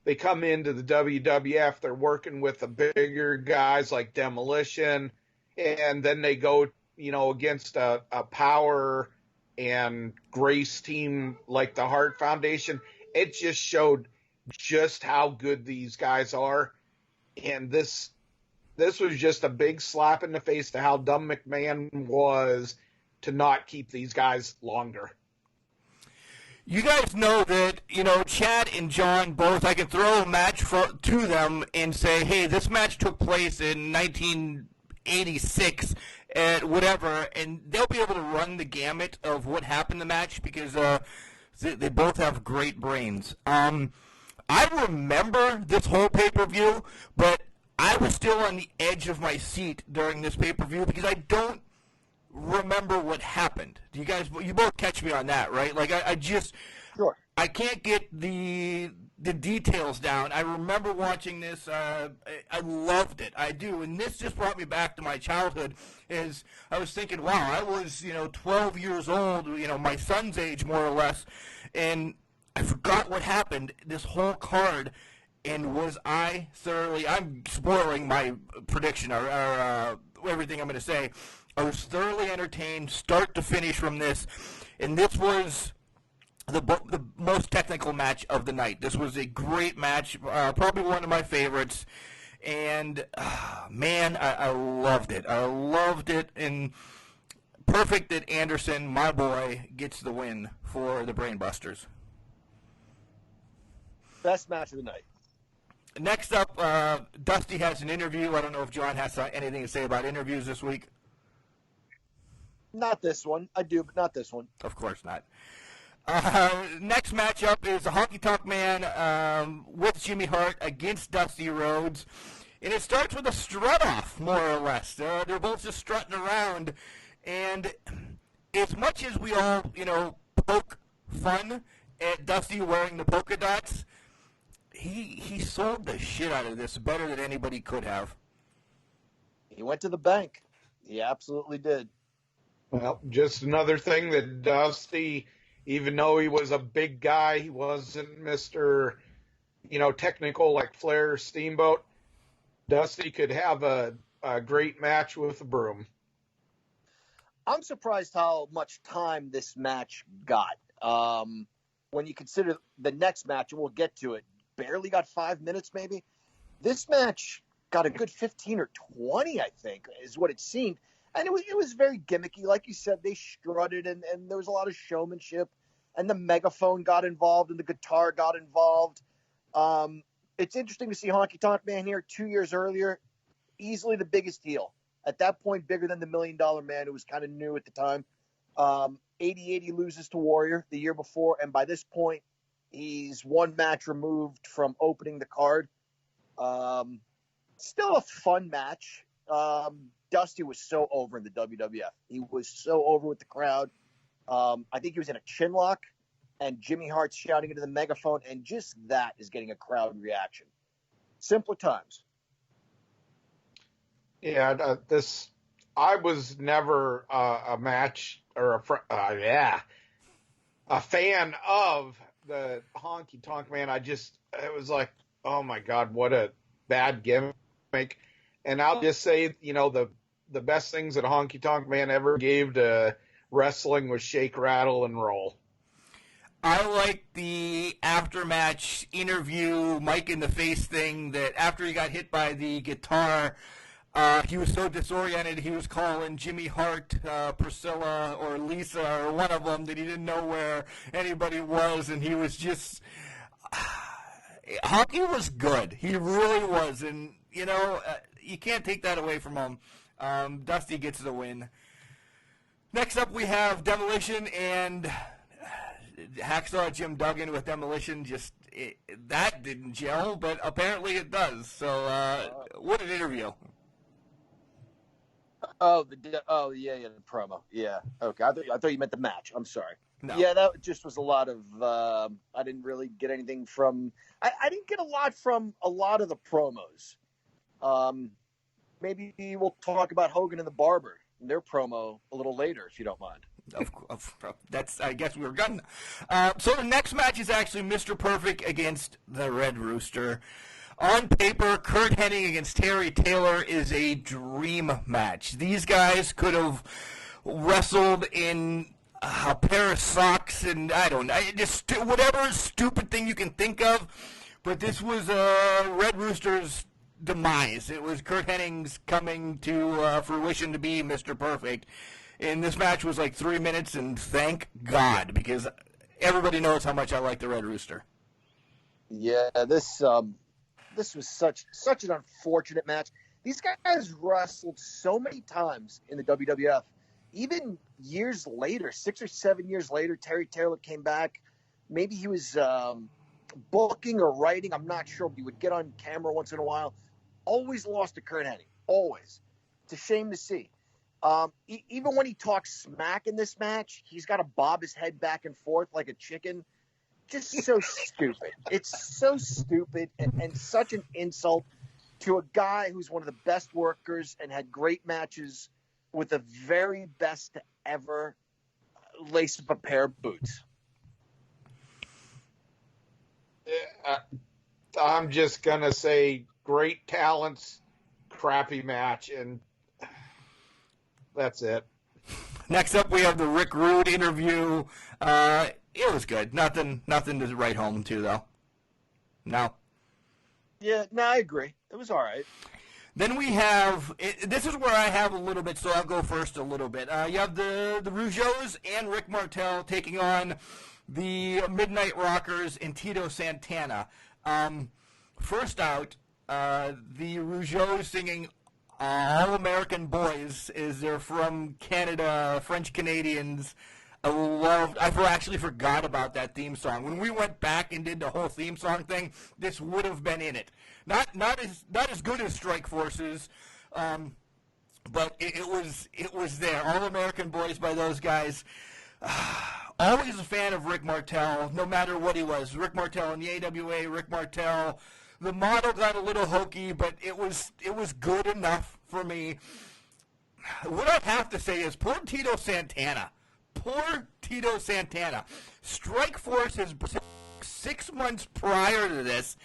[SPEAKER 8] they come into the WWF, they're working with the bigger guys like Demolition, and then they go, you know, against a Power and Grace team like the Hart Foundation. It just showed just how good these guys are, and this was just a big slap in the face to how dumb McMahon was to not keep these guys longer.
[SPEAKER 3] You guys know that, you know, Chad and John both, I can throw a match to them and say, hey, this match took place in 1986 at whatever, and they'll be able to run the gamut of what happened in the match because they both have great brains. I remember this whole pay-per-view, but I was still on the edge of my seat during this pay-per-view because I don't remember what happened. You both catch me on that, right? Like I just,
[SPEAKER 7] sure.
[SPEAKER 3] I can't get the details down. I remember watching this. I loved it. I do, and this just brought me back to my childhood. As I was thinking, wow, I was 12 years old, my son's age more or less, and I forgot what happened this whole card. And was I thoroughly? I'm spoiling my prediction or everything I'm going to say. I was thoroughly entertained, start to finish from this, and this was the most technical match of the night. This was a great match, probably one of my favorites, and man, I loved it. I loved it, and perfect that Anderson, my boy, gets the win for the Brainbusters.
[SPEAKER 7] Best match of the night.
[SPEAKER 3] Next up, Dusty has an interview. I don't know if John has anything to say about interviews this week.
[SPEAKER 7] Not this one. I do, but not this one.
[SPEAKER 3] Of course not. Next matchup is the Honky Tonk Man with Jimmy Hart against Dusty Rhodes. And it starts with a strut-off, more or less. They're both just strutting around. And as much as we all, poke fun at Dusty wearing the polka dots, he sold the shit out of this better than anybody could have.
[SPEAKER 7] He went to the bank. He absolutely did.
[SPEAKER 8] Well, just another thing that Dusty, even though he was a big guy, he wasn't Mr., technical like Flair or Steamboat. Dusty could have a great match with a broom.
[SPEAKER 7] I'm surprised how much time this match got. When you consider the next match, and we'll get to it, barely got 5 minutes maybe. This match got a good 15 or 20, I think, is what it seemed. And it was very gimmicky. Like you said, they strutted, and there was a lot of showmanship. And the megaphone got involved, and the guitar got involved. It's interesting to see Honky Tonk Man here 2 years earlier, easily the biggest heel. At that point, bigger than the $1 Million Man, who was kind of new at the time. 80 loses to Warrior the year before, and by this point, he's one match removed from opening the card. Still a fun match. Dusty was so over in the WWF. He was so over with the crowd. I think he was in a chin lock, and Jimmy Hart's shouting into the megaphone, and just that is getting a crowd reaction. Simpler times.
[SPEAKER 8] Yeah, I was never a match or a fan of the Honky Tonk Man. It was like, oh my God, what a bad gimmick. And I'll just say, the best things that Honky Tonk Man ever gave to wrestling was shake, rattle, and roll.
[SPEAKER 3] I like the after-match interview, Mike in the face thing, that after he got hit by the guitar, he was so disoriented, he was calling Jimmy Hart, Priscilla, or Lisa, or one of them, that he didn't know where anybody was, and he was just... Honky was good. He really was, and, you can't take that away from him. Dusty gets the win. Next up, we have Demolition and Hacksaw Jim Duggan with Demolition. That didn't gel, but apparently it does. So, what an interview.
[SPEAKER 7] The promo. Yeah. Okay. I thought you meant the match. I'm sorry.
[SPEAKER 3] No.
[SPEAKER 7] Yeah, that just was a lot of. I didn't really get anything from. I didn't get a lot from a lot of the promos. Maybe we'll talk about Hogan and the Barber and their promo a little later, if you don't mind.
[SPEAKER 3] That's. I guess we were gonna. So the next match is actually Mr. Perfect against the Red Rooster. On paper, Curt Hennig against Terry Taylor is a dream match. These guys could have wrestled in a pair of socks and just whatever stupid thing you can think of. But this was Red Rooster's demise. It was Curt Hennig's coming to fruition to be Mr. Perfect. And this match was like 3 minutes, and thank God, because everybody knows how much I like the Red Rooster.
[SPEAKER 7] Yeah, this was such an unfortunate match. These guys wrestled so many times in the WWF. Even years later, 6 or 7 years later, Terry Taylor came back. Maybe he was booking or writing. I'm not sure. He would get on camera once in a while. Always lost to Curt Hennig. Always. It's a shame to see. Even when he talks smack in this match, he's got to bob his head back and forth like a chicken. Just so stupid. It's so stupid and such an insult to a guy who's one of the best workers and had great matches with the very best to ever lace up a pair of boots.
[SPEAKER 8] I'm just going to say great talents, crappy match, and that's it.
[SPEAKER 3] Next up, we have the Rick Rude interview. It was good. Nothing to write home to, though. No.
[SPEAKER 7] Yeah, no, I agree. It was all right.
[SPEAKER 3] Then we have, this is where I have a little bit, so I'll go first a little bit. You have the Rougeaus and Rick Martel taking on the Midnight Rockers and Tito Santana. First out, the Rougeaus singing All American Boys, is they're from Canada, French Canadians. I actually forgot about that theme song. When we went back and did the whole theme song thing, this would have been in it. Not as good as Strike Forces, but it was there. All American boys by those guys. Always a fan of Rick Martel, no matter what he was. Rick Martel in the AWA, Rick Martel. The model got a little hokey, but it was good enough for me. What I have to say is poor Tito Santana. Poor Tito Santana. Strikeforce has 6 months prior to this,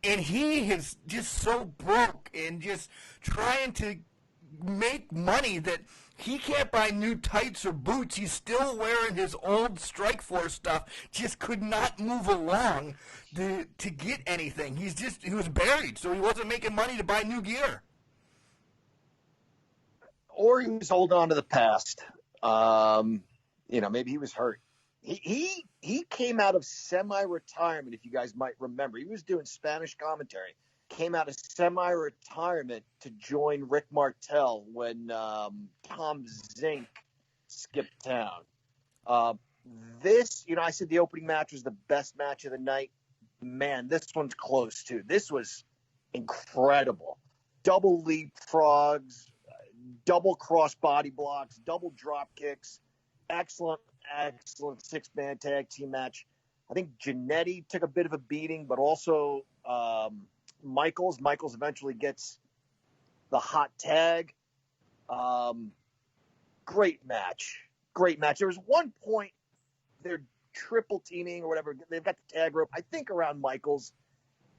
[SPEAKER 3] and he is just so broke and just trying to make money that he can't buy new tights or boots. He's still wearing his old Strikeforce stuff. Just could not move along to get anything. He was buried, so he wasn't making money to buy new gear.
[SPEAKER 7] Or he was holding on to the past. Maybe he was hurt. He came out of semi-retirement, if you guys might remember. He was doing Spanish commentary. Came out of semi-retirement to join Rick Martel when Tom Zink skipped town. I said the opening match was the best match of the night. Man, this one's close too. This was incredible. Double leapfrogs, double cross body blocks, double drop kicks. Excellent 6-man tag team match. I think Jannetty took a bit of a beating, but also Michaels eventually gets the hot tag. Great match. There was one point they're triple teaming or whatever. They've got the tag rope, I think, around Michaels.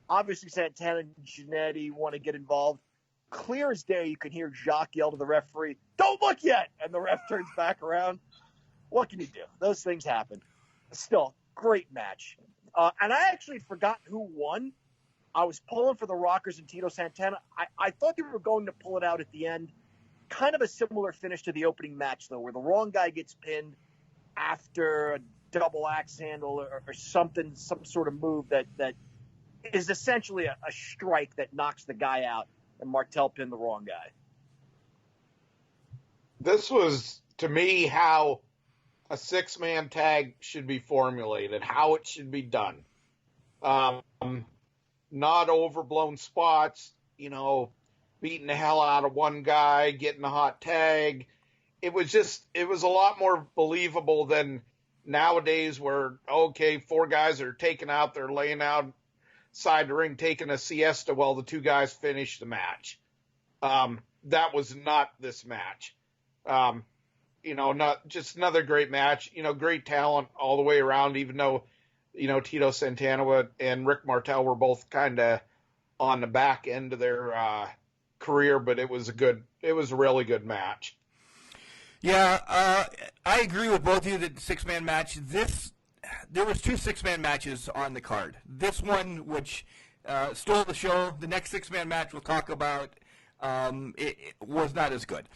[SPEAKER 7] Obviously, Santana and Jannetty want to get involved. Clear as day, you can hear Jacques yell to the referee, "Don't look yet!" And the ref turns back around. What can you do? Those things happen. Still, great match. And I actually had forgotten who won. I was pulling for the Rockers and Tito Santana. I thought they were going to pull it out at the end. Kind of a similar finish to the opening match, though, where the wrong guy gets pinned after a double axe handle or something, some sort of move that is essentially a strike that knocks the guy out, and Martel pinned the wrong guy.
[SPEAKER 8] This was, to me, how a 6-man tag should be formulated, how it should be done. Not overblown spots, beating the hell out of one guy, getting a hot tag. It was a lot more believable than nowadays where, 4 guys are taken out, they're laying out side the ring, taking a siesta while the 2 guys finish the match. That was not this match. Not just another great match, great talent all the way around, even though, Tito Santana and Rick Martel were both kind of on the back end of their career, but it was a really good match.
[SPEAKER 3] Yeah, I agree with both of you that the 6-man match, there was 2 6-man matches on the card. This one, which stole the show, the next 6-man match we'll talk about, it was not as good.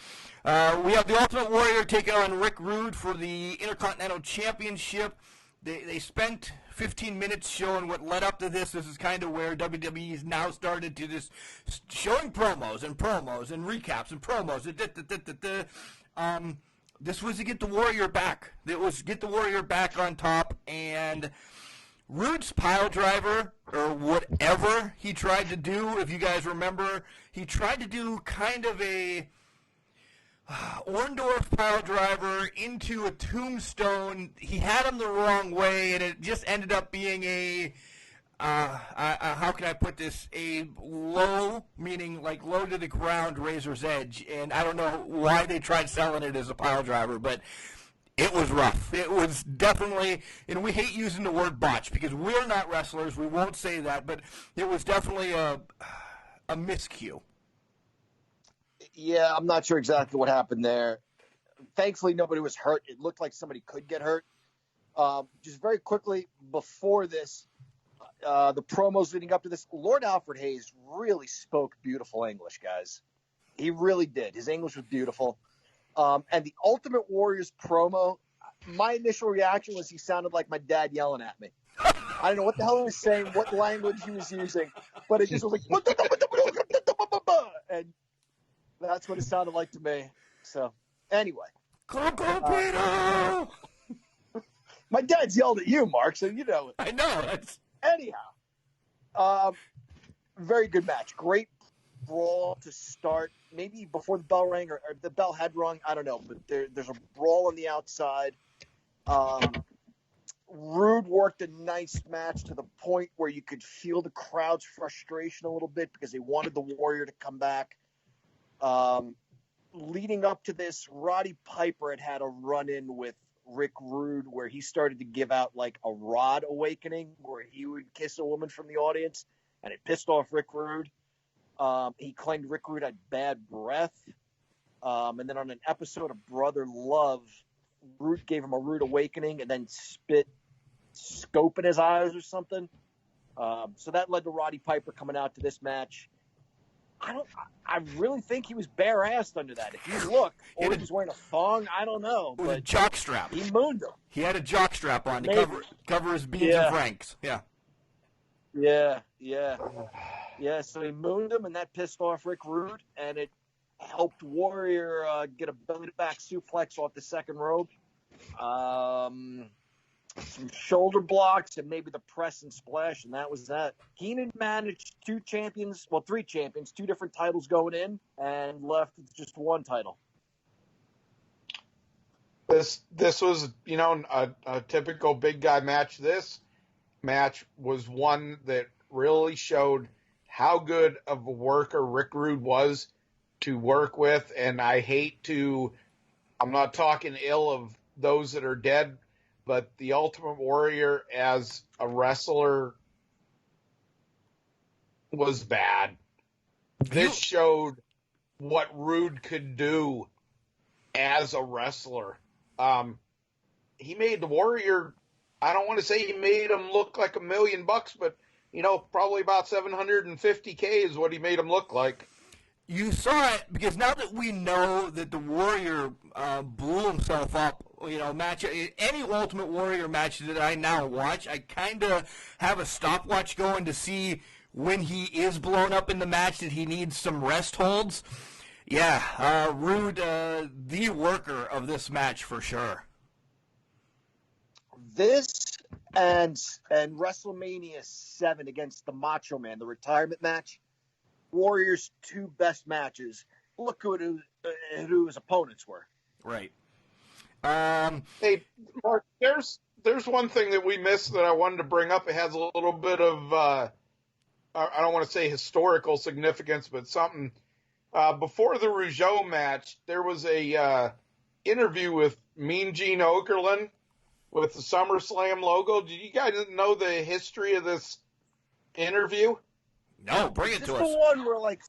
[SPEAKER 3] We have the Ultimate Warrior taking on Rick Rude for the Intercontinental Championship. They spent 15 minutes showing what led up to this. This is kind of where WWE's now started to just showing promos and recaps and promos. This was to get the Warrior back. It was get the Warrior back on top, and Rude's pile driver, or whatever he tried to do, if you guys remember, he tried to do kind of a Orndorff pile driver into a tombstone. He had him the wrong way, and it just ended up being a, how can I put this, a low, meaning like low to the ground razor's edge. And I don't know why they tried selling it as a pile driver, but it was rough. It was definitely, and we hate using the word botch because we're not wrestlers. We won't say that, but it was definitely a miscue.
[SPEAKER 7] Yeah, I'm not sure exactly what happened there. Thankfully, nobody was hurt. It looked like somebody could get hurt. Just very quickly, before this, the promos leading up to this, Lord Alfred Hayes really spoke beautiful English, guys. He really did. His English was beautiful. And the Ultimate Warrior's promo, my initial reaction was he sounded like my dad yelling at me. I don't know what the hell he was saying, what language he was using, but it just was like, and that's what it sounded like to me. So, anyway.
[SPEAKER 3] Peter!
[SPEAKER 7] My dad's yelled at you, Mark, so you know it.
[SPEAKER 3] I know.
[SPEAKER 7] Anyhow, very good match. Great brawl to start, maybe before the bell rang or the bell had rung. I don't know, but there's a brawl on the outside. Rude worked a nice match to the point where you could feel the crowd's frustration a little bit because they wanted the Warrior to come back. Leading up to this, Roddy Piper had a run-in with Rick Rude where he started to give out like a Rod awakening where he would kiss a woman from the audience, and it pissed off Rick Rude. He claimed Rick Rude had bad breath. And then on an episode of Brother Love, Rude gave him a rude awakening and then spit scope in his eyes or something. So that led to Roddy Piper coming out to this match. I really think he was bare-assed under that. If you look, or he was wearing a thong, I don't know.
[SPEAKER 3] With a jock strap.
[SPEAKER 7] He mooned him.
[SPEAKER 3] He had a jock strap on to cover his beans and franks. Yeah.
[SPEAKER 7] Yeah, so he mooned him, and that pissed off Rick Rude, and it helped Warrior get a belly-to-back suplex off the second rope. Some shoulder blocks, and maybe the press and splash, and that was that. Heenan managed three champions, 2 different titles going in, and left with just one title.
[SPEAKER 8] This was, a typical big guy match. This match was one that really showed how good of a worker Rick Rude was to work with, and I'm not talking ill of those that are dead, but the Ultimate Warrior as a wrestler was bad. This showed what Rude could do as a wrestler. He made the Warrior, I don't want to say he made him look like $1 million, but, probably about $750K is what he made him look like.
[SPEAKER 3] You saw it because now that we know that the Warrior blew himself up, any Ultimate Warrior match that I now watch, I kind of have a stopwatch going to see when he is blown up in the match that he needs some rest holds. Yeah, Rude, the worker of this match for sure.
[SPEAKER 7] This and WrestleMania 7 against the Macho Man, the retirement match, Warrior's 2 best matches. Look who his opponents were.
[SPEAKER 3] Right.
[SPEAKER 8] Hey, Mark, there's one thing that we missed that I wanted to bring up. It has a little bit of, I don't want to say historical significance, but something. Before the Rougeau match, there was a interview with Mean Gene Okerlund with the SummerSlam logo. Did you guys know the history of this interview?
[SPEAKER 3] No, bring it to us.
[SPEAKER 7] Is this the one where like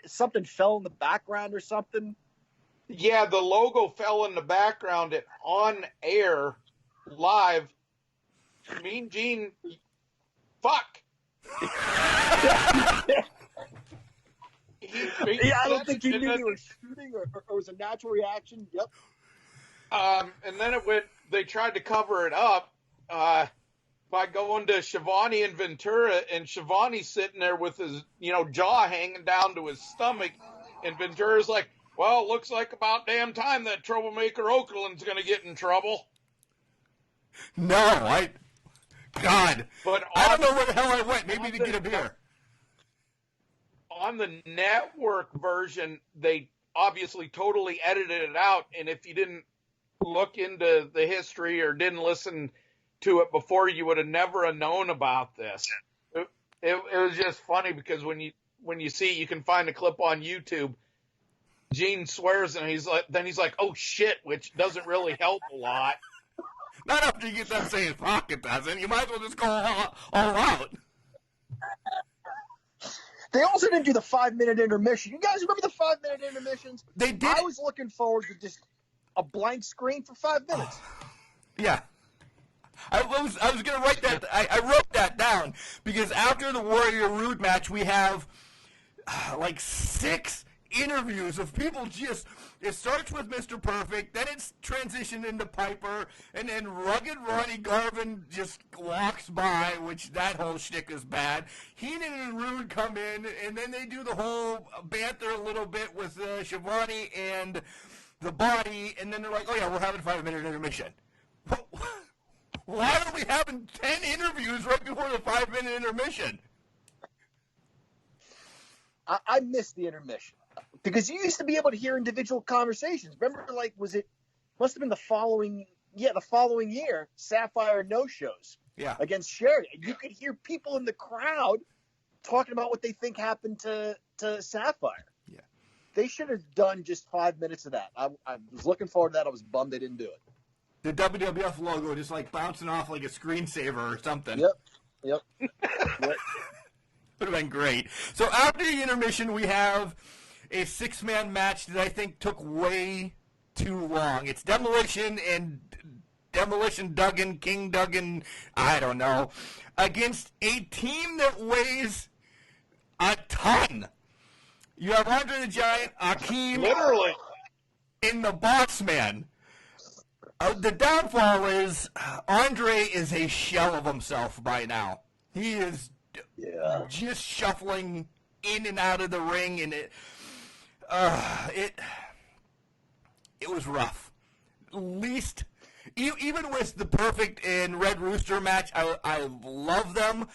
[SPEAKER 7] something fell in the background or something?
[SPEAKER 8] Yeah, the logo fell in the background at on air live. Mean Gene, fuck.
[SPEAKER 7] I don't think he knew they were shooting or it was a natural reaction. Yep.
[SPEAKER 8] And then they tried to cover it up by going to Schiavone and Ventura, and Schiavone's sitting there with his, jaw hanging down to his stomach, and Ventura's like, well, looks like about damn time that troublemaker Okerlund's going to get in trouble.
[SPEAKER 3] No, God.
[SPEAKER 8] But
[SPEAKER 3] I don't know where the hell I went. Maybe to get a beer.
[SPEAKER 8] On the network version, they obviously totally edited it out, and if you didn't look into the history or didn't listen to it before, you would have never known about this. It was just funny because when you see it, you can find a clip on YouTube. Gene swears and he's like, oh shit, which doesn't really help a lot.
[SPEAKER 3] Not after you get done saying fuck, it doesn't. You might as well just go all out.
[SPEAKER 7] They also didn't do the 5-minute intermission. You guys remember the 5-minute intermissions?
[SPEAKER 3] They did.
[SPEAKER 7] I was looking forward to just a blank screen for 5 minutes.
[SPEAKER 3] Yeah. I was going to write that. I wrote that down because after the Warrior Rude match, we have like 6 interviews of people just, it starts with Mr. Perfect, then it's transitioned into Piper, and then Rugged Ronnie Garvin just walks by, which that whole shtick is bad. Heenan and Rude come in, and then they do the whole banter a little bit with Schiavone and the Body, and then they're like, oh yeah, we're having a 5-minute intermission. Why are we having 10 interviews right before the 5-minute intermission?
[SPEAKER 7] I miss the intermission because you used to be able to hear individual conversations. Remember, like, must have been the following year, Sapphire no-shows against Sheridan. You could hear people in the crowd talking about what they think happened to Sapphire.
[SPEAKER 3] Yeah.
[SPEAKER 7] They should have done just 5 minutes of that. I was looking forward to that. I was bummed they didn't do it.
[SPEAKER 3] The WWF logo just like bouncing off like a screensaver or something.
[SPEAKER 7] Yep.
[SPEAKER 3] Would have been great. So after the intermission, we have a 6-man match that I think took way too long. It's Demolition and Demolition Duggan, King Duggan, I don't know, against a team that weighs a ton. You have Andre the Giant, Akeem,
[SPEAKER 8] Literally,
[SPEAKER 3] in the Boss Man. The downfall is Andre is a shell of himself by now. He is just shuffling in and out of the ring, and it was rough. Least, even with the Perfect and Red Rooster match, I love them.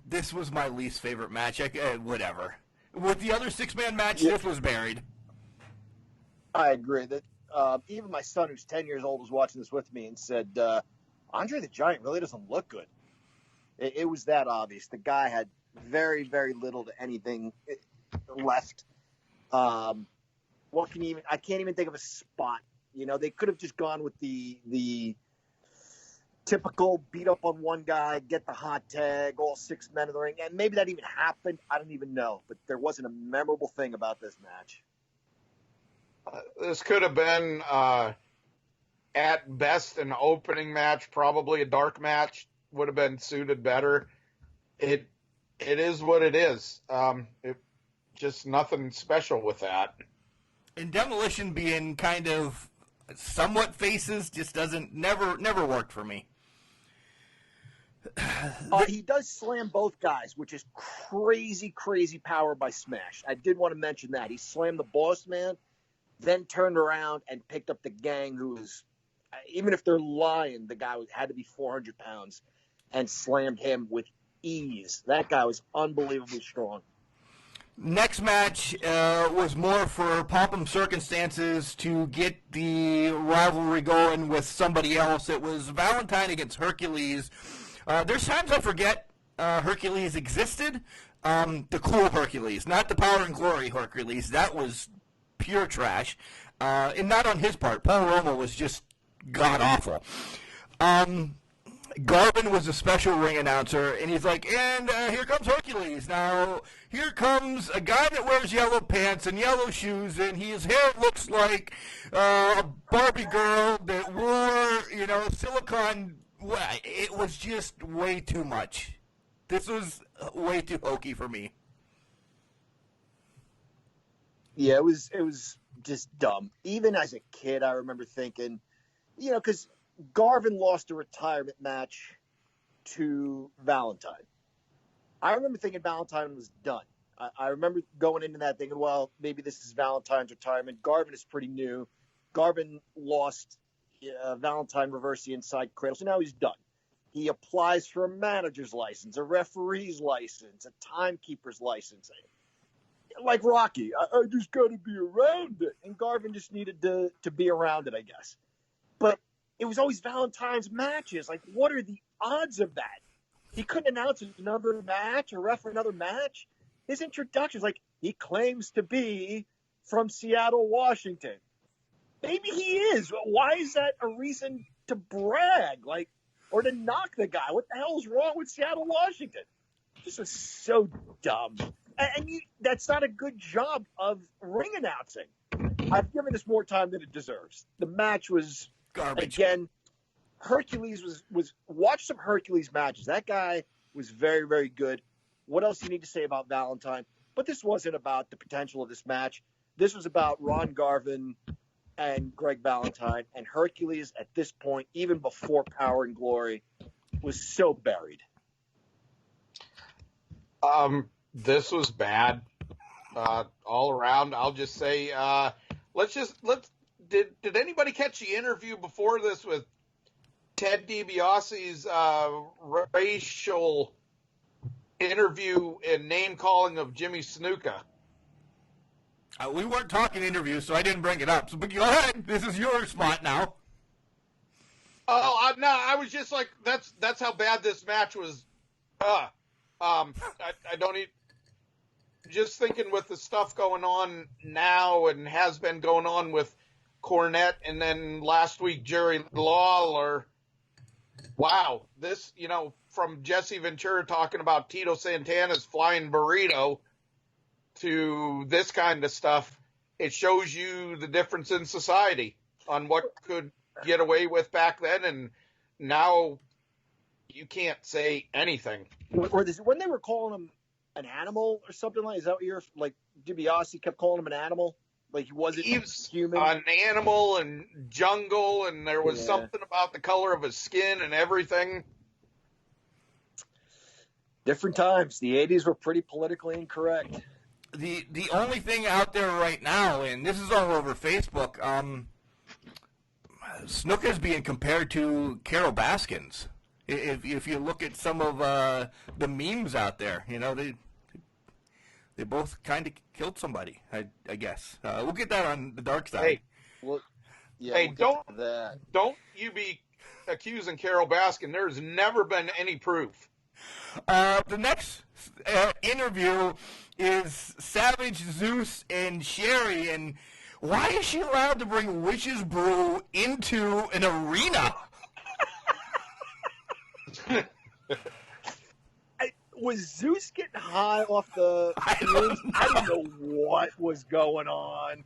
[SPEAKER 3] This was my least favorite match. Whatever. With the other 6-man match, this was buried.
[SPEAKER 7] I agree that even my son, who's 10 years old, was watching this with me and said, Andre the Giant really doesn't look good. It was that obvious. The guy had very, very little to anything left. I can't even think of a spot. They could have just gone with the typical beat up on one guy, get the hot tag, all 6 men in the ring. And maybe that even happened. I don't even know. But there wasn't a memorable thing about this match.
[SPEAKER 8] This could have been, at best, an opening match, probably a dark match would have been suited better. It is what it is. Just nothing special with that.
[SPEAKER 3] And Demolition being kind of somewhat faces just never worked for me.
[SPEAKER 7] He does slam both guys, which is crazy, crazy power by Smash. I did want to mention that. He slammed the Boss Man, then turned around and picked up the Gang, who was, even if they're lying, the guy had to be 400 pounds, and slammed him with ease. That guy was unbelievably strong.
[SPEAKER 3] Next match was more for pomp circumstances to get the rivalry going with somebody else. It was Valentine against Hercules. There's times I forget Hercules existed. The cool Hercules, not the Power and Glory Hercules. That was pure trash. And not on his part. Paul Roma was just god-awful. Garvin was a special ring announcer, and he's like, and here comes Hercules. Now, here comes a guy that wears yellow pants and yellow shoes, and his hair looks like a Barbie girl that wore, silicone. It was just way too much. This was way too hokey for me.
[SPEAKER 7] Yeah, it was just dumb. Even as a kid, I remember thinking, because Garvin lost a retirement match to Valentine. I remember thinking Valentine was done. I remember going into that thinking, well, maybe this is Valentine's retirement. Garvin is pretty new. Garvin lost Valentine reverse the inside cradle, so now he's done. He applies for a manager's license, a referee's license, a timekeeper's license. Like Rocky, I just got to be around it. And Garvin just needed to be around it, I guess. But it was always Valentine's matches. Like, what are the odds of that? He couldn't announce another match or ref another match. His introduction is like, he claims to be from Seattle, Washington. Maybe he is. Why is that a reason to brag? Or to knock the guy? What the hell is wrong with Seattle, Washington? This is so dumb. And that's not a good job of ring announcing. I've given this more time than it deserves. The match was garbage. Again, Hercules was watch some Hercules matches. That guy was very, very good. What else do you need to say about Valentine? But this wasn't about the potential of this match. This was about Ron Garvin and Greg Valentine. And Hercules, at this point, even before Power and Glory, was so buried.
[SPEAKER 8] This was bad all around. I'll just say, did anybody catch the interview before this with Ted DiBiase's racial interview and name calling of Jimmy Snuka.
[SPEAKER 3] We weren't talking interviews, so I didn't bring it up. So, but go ahead. This is your spot now.
[SPEAKER 8] Oh, no, I was just like, that's how bad this match was. I don't even, just thinking with the stuff going on now and has been going on with Cornette and then last week Jerry Lawler. Wow, this, from Jesse Ventura talking about Tito Santana's flying burrito to this kind of stuff, it shows you the difference in society on what could get away with back then, and now you can't say anything.
[SPEAKER 11] Or this, when they were calling him an animal or something like, is that what you're like? DiBiase kept calling him an animal, like he wasn't human.
[SPEAKER 8] An animal and jungle, and there was something about the color of his skin and everything.
[SPEAKER 11] Different times. The 80s were pretty politically incorrect.
[SPEAKER 3] The only thing out there right now, and this is all over Facebook, Snuka's being compared to Carol Baskins. If you look at some of the memes out there, they both kind of killed somebody, I guess. We'll get that on the dark side.
[SPEAKER 8] Hey,
[SPEAKER 11] well,
[SPEAKER 8] don't you be accusing Carol Baskin. There's never been any proof.
[SPEAKER 3] The next interview is Savage, Zeus, and Sherry, and why is she allowed to bring Witch's Brew into an arena?
[SPEAKER 11] Was Zeus getting high off the fumes? I don't know what was going on.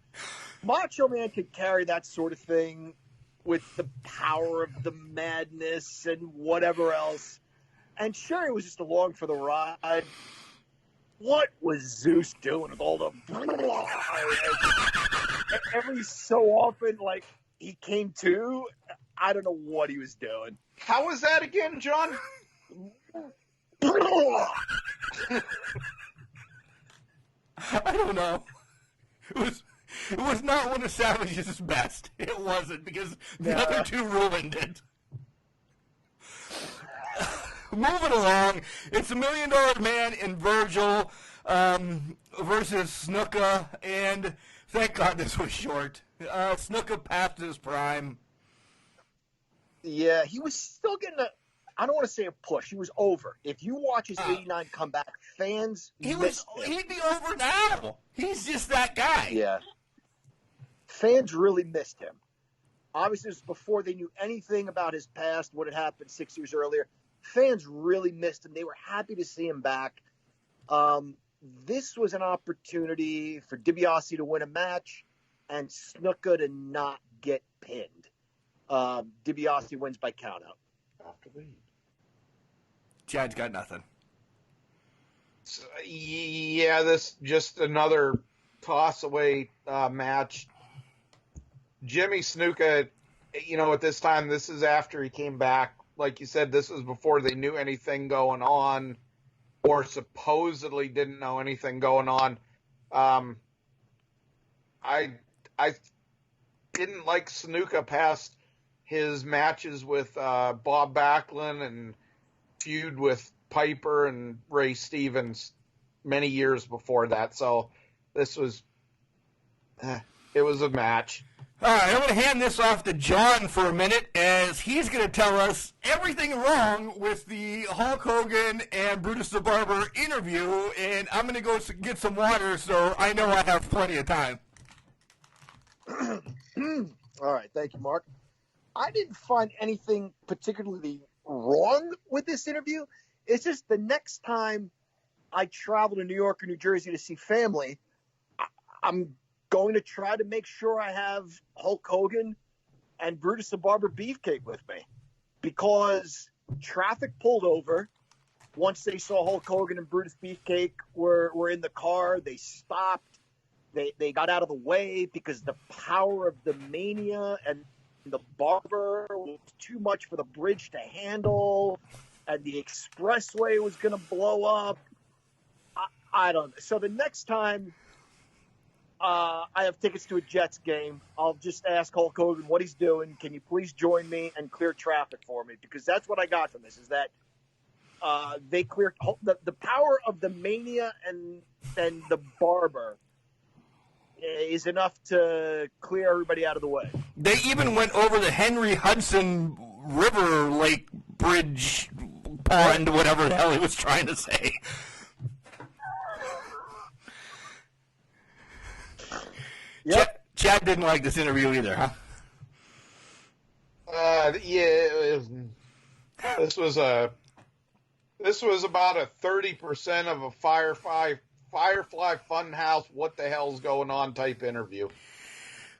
[SPEAKER 11] Macho Man could carry that sort of thing with the power of the madness and whatever else. And Sherry was just along for the ride. What was Zeus doing with all the... Every so often, like, he came to, I don't know what he was doing.
[SPEAKER 8] How was that again, John?
[SPEAKER 3] I don't know. It was not one of Savage's best. It wasn't, because the other two ruined it. Moving along, it's $1 Million Man and Virgil versus Snuka, and thank God this was short. Snuka passed his prime.
[SPEAKER 11] Yeah, he was still getting I don't want to say a push. He was over. If you watch his 89 comeback, fans
[SPEAKER 3] he'd be over now. He's just that guy.
[SPEAKER 11] Yeah. Fans really missed him. Obviously, it was before they knew anything about his past, what had happened 6 years earlier. Fans really missed him. They were happy to see him back. This was an opportunity for DiBiase to win a match and Snuka to not get pinned. DiBiase wins by countout.
[SPEAKER 3] Chad's got nothing.
[SPEAKER 8] So, yeah, this just another toss-away match. Jimmy Snuka, at this time, this is after he came back. Like you said, this was before they knew anything going on or supposedly didn't know anything going on. I didn't like Snuka past his matches with Bob Backlund and feud with Piper and Ray Stevens many years before that. So this was, it was a match.
[SPEAKER 3] All right, I'm going to hand this off to John for a minute, as he's going to tell us everything wrong with the Hulk Hogan and Brutus the Barber interview, and I'm going to go get some water so I know I have plenty of time.
[SPEAKER 11] All right, thank you, Mark. I didn't find anything particularly wrong with this interview. It's just the next time I travel to New York or New Jersey to see family, I'm going to try to make sure I have Hulk Hogan and Brutus the Barber Beefcake with me, because traffic pulled over. Once they saw Hulk Hogan and Brutus Beefcake were in the car, they stopped. They got out of the way because the power of the Mania and the Barber was too much for the bridge to handle, and the expressway was going to blow up. I don't know. So the next time I have tickets to a Jets game, I'll just ask Hulk Hogan what he's doing. Can you please join me and clear traffic for me? Because that's what I got from this, is that they cleared the power of the Mania and the Barber is enough to clear everybody out of the way.
[SPEAKER 3] They even went over the Henry Hudson River Lake Bridge pond, whatever the hell he was trying to say.
[SPEAKER 11] Yep.
[SPEAKER 3] Chad didn't like this interview either, huh?
[SPEAKER 8] This was about a 30% of a Firefly Funhouse, what the hell's going on type interview.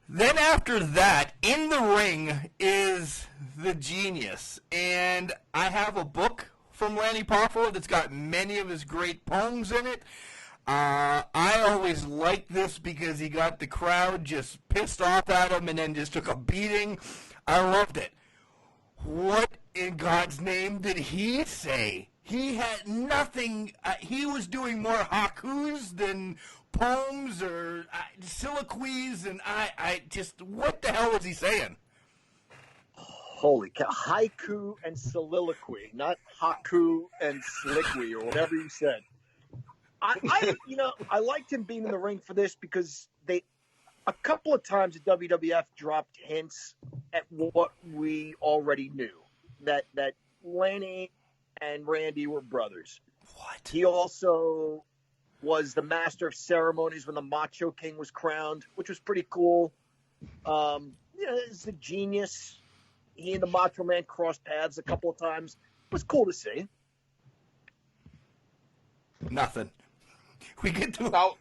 [SPEAKER 3] Then after that, in the ring is the genius. And I have a book from Lanny Poffo that's got many of his great poems in it. I always liked this because he got the crowd just pissed off at him and then just took a beating. I loved it. What in God's name did he say? He had nothing. He was doing more haikus than poems or soliloquies, and I just, what the hell was he saying?
[SPEAKER 11] Holy cow. Haiku and soliloquy, not haku and slickwy or whatever you said. I liked him being in the ring for this because a couple of times the WWF dropped hints at what we already knew, that Lanny and Randy were brothers.
[SPEAKER 3] What?
[SPEAKER 11] He also was the master of ceremonies when the Macho King was crowned, which was pretty cool. He's a genius. He and the Macho Man crossed paths a couple of times. It was cool to see.
[SPEAKER 3] Nothing. We get to...
[SPEAKER 8] Now,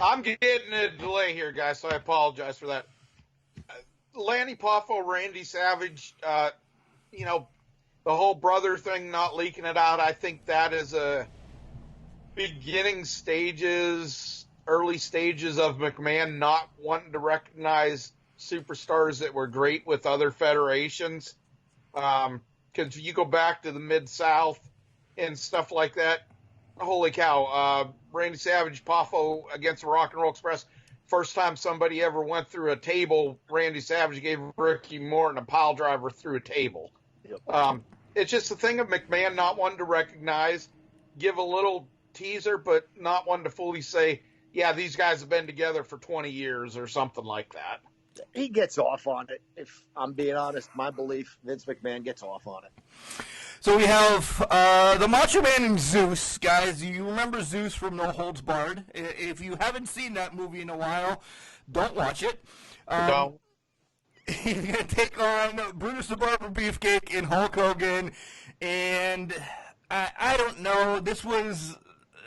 [SPEAKER 8] I'm getting a delay here, guys, so I apologize for that. Lanny Poffo, Randy Savage, the whole brother thing, not leaking it out, I think that is a beginning stages, early stages of McMahon not wanting to recognize superstars that were great with other federations. Because you go back to the Mid-South and stuff like that, holy cow, Randy Savage, Poffo against the Rock and Roll Express. First time somebody ever went through a table, Randy Savage gave Ricky Morton a pile driver through a table.
[SPEAKER 11] Yep.
[SPEAKER 8] It's just the thing of McMahon not wanting to recognize, give a little teaser, but not wanting to fully say, yeah, these guys have been together for 20 years or something like that.
[SPEAKER 11] He gets off on it. If I'm being honest, my belief, Vince McMahon gets off on it.
[SPEAKER 3] So we have the Macho Man and Zeus, guys. You remember Zeus from No Holds Barred. If you haven't seen that movie in a while, don't watch it.
[SPEAKER 8] No.
[SPEAKER 3] He's going to take on Brutus the Barber Beefcake and Hulk Hogan. And I don't know. This was,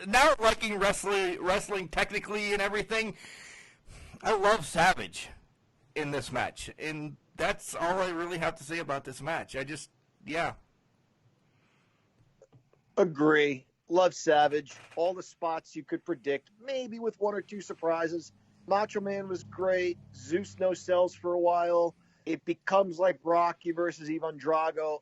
[SPEAKER 3] not liking wrestling technically and everything, I love Savage in this match. And that's all I really have to say about this match. Yeah.
[SPEAKER 11] Agree. Love Savage. All the spots you could predict, maybe with one or two surprises. Macho Man was great. Zeus no sells for a while. It becomes like Rocky versus Ivan Drago.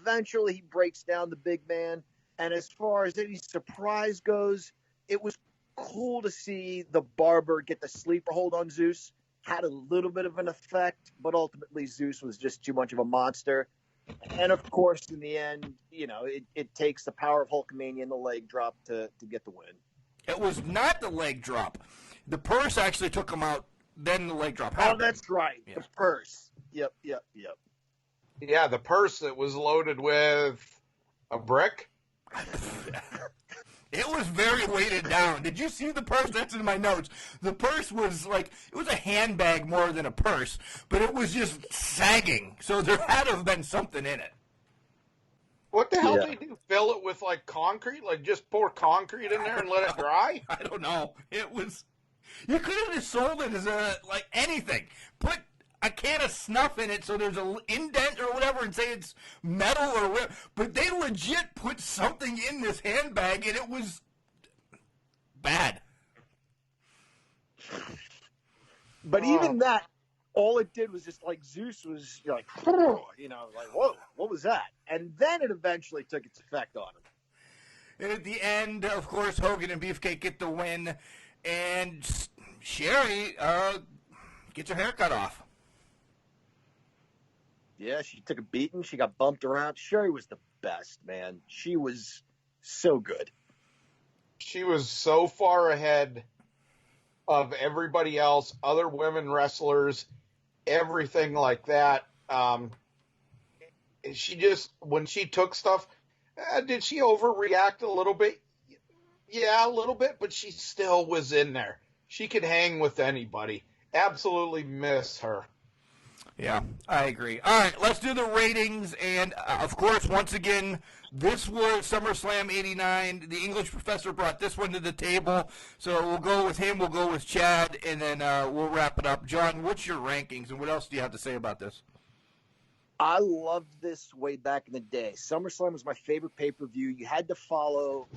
[SPEAKER 11] Eventually he breaks down the big man. And as far as any surprise goes, it was cool to see the Barber get the sleeper hold on Zeus. Had a little bit of an effect, but ultimately Zeus was just too much of a monster. And of course, in the end, it takes the power of Hulkamania and the leg drop to get the win.
[SPEAKER 3] It was not the leg drop. The purse actually took him out, then the leg drop happened.
[SPEAKER 11] Oh, that's right. Yeah. The purse. Yep.
[SPEAKER 8] Yeah, the purse that was loaded with a brick.
[SPEAKER 3] It was very weighted down. Did you see the purse? That's in my notes. The purse was it was a handbag more than a purse, but it was just sagging. So there had to have been something in it.
[SPEAKER 8] What the hell did they do? Fill it with concrete? Just pour concrete in there and let it dry?
[SPEAKER 3] I don't know. It was. You could have just sold it as anything. Put a can of snuff in it so there's an indent or whatever and say it's metal or whatever. But they legit put something in this handbag and it was bad.
[SPEAKER 11] But even that, all it did was just Zeus was whoa, what was that? And then it eventually took its effect on him.
[SPEAKER 3] And at the end, of course, Hogan and Beefcake get the win. And Sherry gets her hair cut off.
[SPEAKER 11] Yeah, she took a beating. She got bumped around. Sherry was the best, man. She was so good.
[SPEAKER 8] She was so far ahead of everybody else, other women wrestlers, everything like that. She just, when she took stuff, did she overreact a little bit? Yeah, a little bit, but she still was in there. She could hang with anybody. Absolutely miss her.
[SPEAKER 3] Yeah, I agree. All right, let's do the ratings. And, of course, once again, this was SummerSlam 89. The English professor brought this one to the table. So we'll go with him, we'll go with Chad, and then we'll wrap it up. John, what's your rankings, and what else do you have to say about this?
[SPEAKER 11] I loved this way back in the day. SummerSlam was my favorite pay-per-view. You had to follow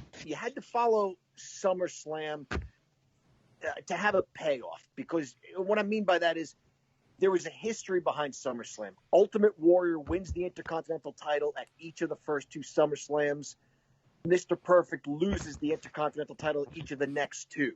[SPEAKER 11] SummerSlam to have a payoff, because what I mean by that is there was a history behind SummerSlam. Ultimate Warrior wins the Intercontinental title at each of the first two SummerSlams. Mr. Perfect loses the Intercontinental title at each of the next two.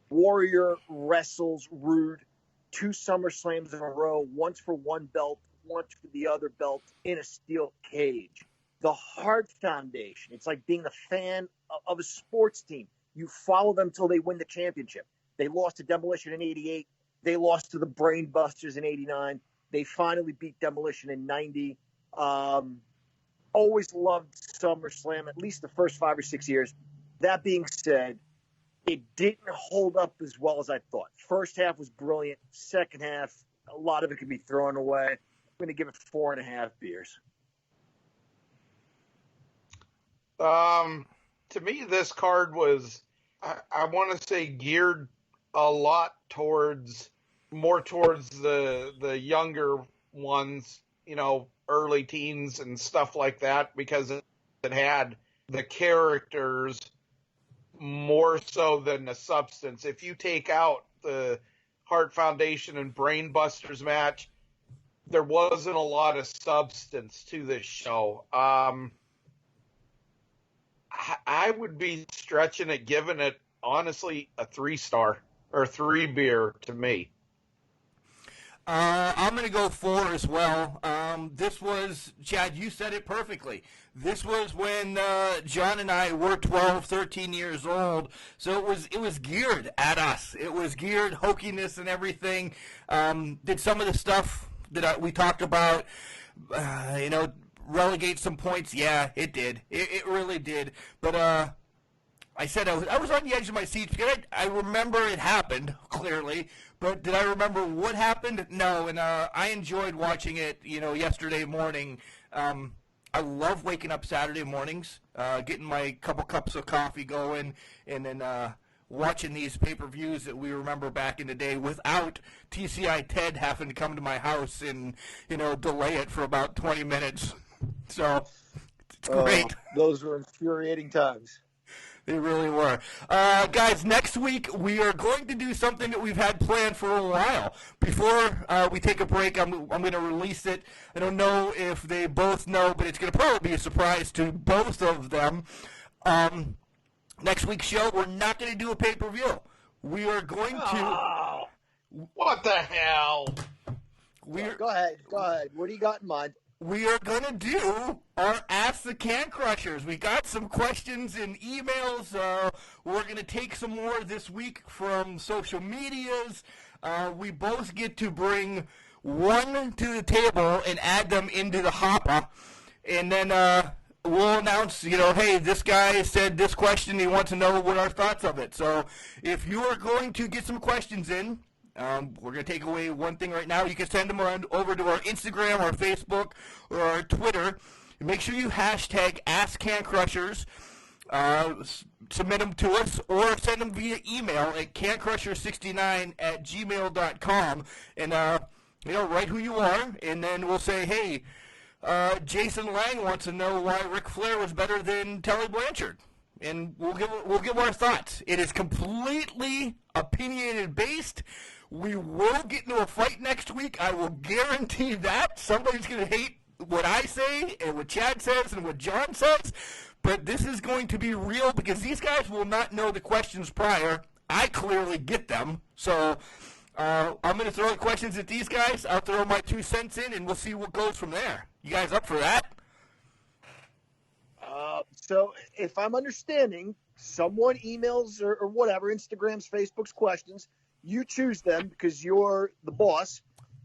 [SPEAKER 11] Warrior wrestles Rude 2 SummerSlams in a row, once for one belt, once for the other belt, in a steel cage. The Hart Foundation, it's like being a fan of a sports team. You follow them till they win the championship. They lost to Demolition in 88. They lost to the Brain Busters in 89. They finally beat Demolition in 90. Always loved SummerSlam, at least the first 5 or 6 years. That being said, it didn't hold up as well as I thought. First half was brilliant. Second half, a lot of it could be thrown away. I'm going to give it 4.5 beers.
[SPEAKER 8] To me, this card was, I want to say, geared a lot more towards the younger ones, early teens and stuff like that, because it had the characters more so than the substance. If you take out the Hart Foundation and Brain Busters match, there wasn't a lot of substance to this show. I would be stretching it, giving it, honestly, a 3-star or 3 beer to me.
[SPEAKER 3] I'm going to go 4 as well. This was, Chad, you said it perfectly. This was when John and I were 12, 13 years old, so it was geared at us. It was geared, hokiness and everything. Did some of the stuff that we talked about, relegate some points? Yeah, it did. It really did. But I said I was on the edge of my seat because I remember it happened, clearly. But did I remember what happened? No, and I enjoyed watching it, yesterday morning. I love waking up Saturday mornings, getting my couple cups of coffee going, and then watching these pay-per-views that we remember back in the day without TCI Ted having to come to my house and, delay it for about 20 minutes. So, it's great.
[SPEAKER 11] Those were infuriating times.
[SPEAKER 3] They really were. Guys, next week we are going to do something that we've had planned for a while. Before we take a break, I'm going to release it. I don't know if they both know, but it's going to probably be a surprise to both of them. Next week's show, we're not going to do a pay-per-view. We are going to...
[SPEAKER 8] Oh, what the hell?
[SPEAKER 11] Go ahead. What do you got in mind?
[SPEAKER 3] We are going to do our Ask the Can Crushers. We got some questions and emails. We're going to take some more this week from social medias. We both get to bring one to the table and add them into the hopper. And then we'll announce, hey, this guy said this question. He wants to know what our thoughts of it. So if you are going to get some questions in, we're going to take away one thing right now. You can send them over to our Instagram, our Facebook, or our Twitter. And make sure you hashtag AskCanCrushers. Submit them to us, or send them via email at cancrusher69@gmail.com. And, write who you are, and then we'll say, hey, Jason Lang wants to know why Ric Flair was better than Tully Blanchard. And we'll give our thoughts. It is completely opinionated based. We will get into a fight next week. I will guarantee that. Somebody's going to hate what I say and what Chad says and what John says. But this is going to be real because these guys will not know the questions prior. I clearly get them. So I'm going to throw the questions at these guys. I'll throw my 2 cents in, and we'll see what goes from there. You guys up for that?
[SPEAKER 11] So if I'm understanding, someone emails or whatever, Instagrams, Facebook's questions, you choose them because you're the boss,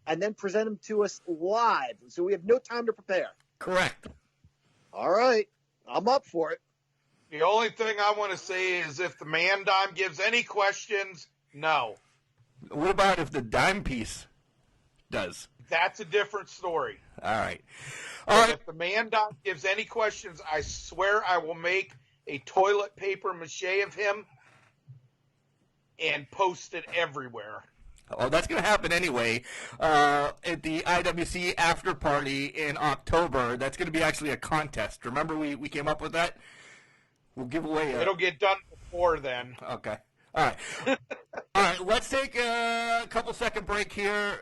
[SPEAKER 11] and then present them to us live. So we have no time to prepare.
[SPEAKER 3] Correct.
[SPEAKER 11] All right. I'm up for it.
[SPEAKER 8] The only thing I want to say is if the man dime gives any questions, no.
[SPEAKER 3] What about if the dime piece does?
[SPEAKER 8] That's a different story.
[SPEAKER 3] All right.
[SPEAKER 8] If the man dime gives any questions, I swear I will make a toilet paper mache of him and post it everywhere.
[SPEAKER 3] Oh, that's going to happen anyway. At the IWC after party in October, that's going to be actually a contest. Remember we came up with that? We'll give away
[SPEAKER 8] It'll get done before then.
[SPEAKER 3] Okay. All right. All right, let's take a couple-second break here,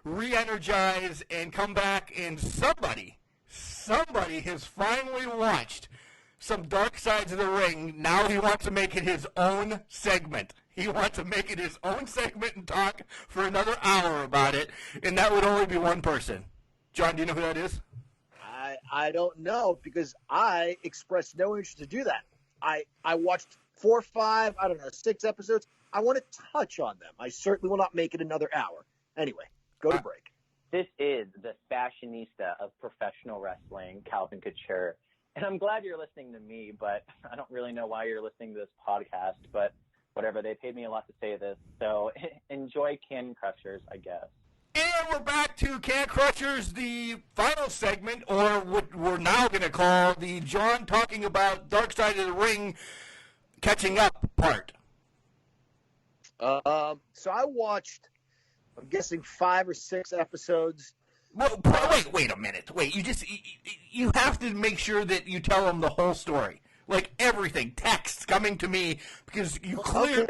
[SPEAKER 3] re-energize, and come back, and somebody has finally watched some Dark Sides of the Ring. Now he wants to make it his own segment. He wants to make it his own segment and talk for another hour about it, and that would only be one person. John, do you know who that is?
[SPEAKER 11] I don't know because I expressed no interest to do that. I watched 4 or 5, 6 episodes. I want to touch on them. I certainly will not make it another hour. Anyway, go to break.
[SPEAKER 12] This is the fashionista of professional wrestling, Calvin Couture. And I'm glad you're listening to me, but I don't really know why you're listening to this podcast. But whatever, they paid me a lot to say this. So enjoy Can Crushers, I guess.
[SPEAKER 3] And we're back to Can Crushers, the final segment, or what we're now going to call the John talking about Dark Side of the Ring catching up part.
[SPEAKER 11] So I watched, I'm guessing 5 or 6 episodes.
[SPEAKER 3] Well, wait a minute. Wait, you have to make sure that you tell them the whole story. Like everything, texts coming to me, because you clearly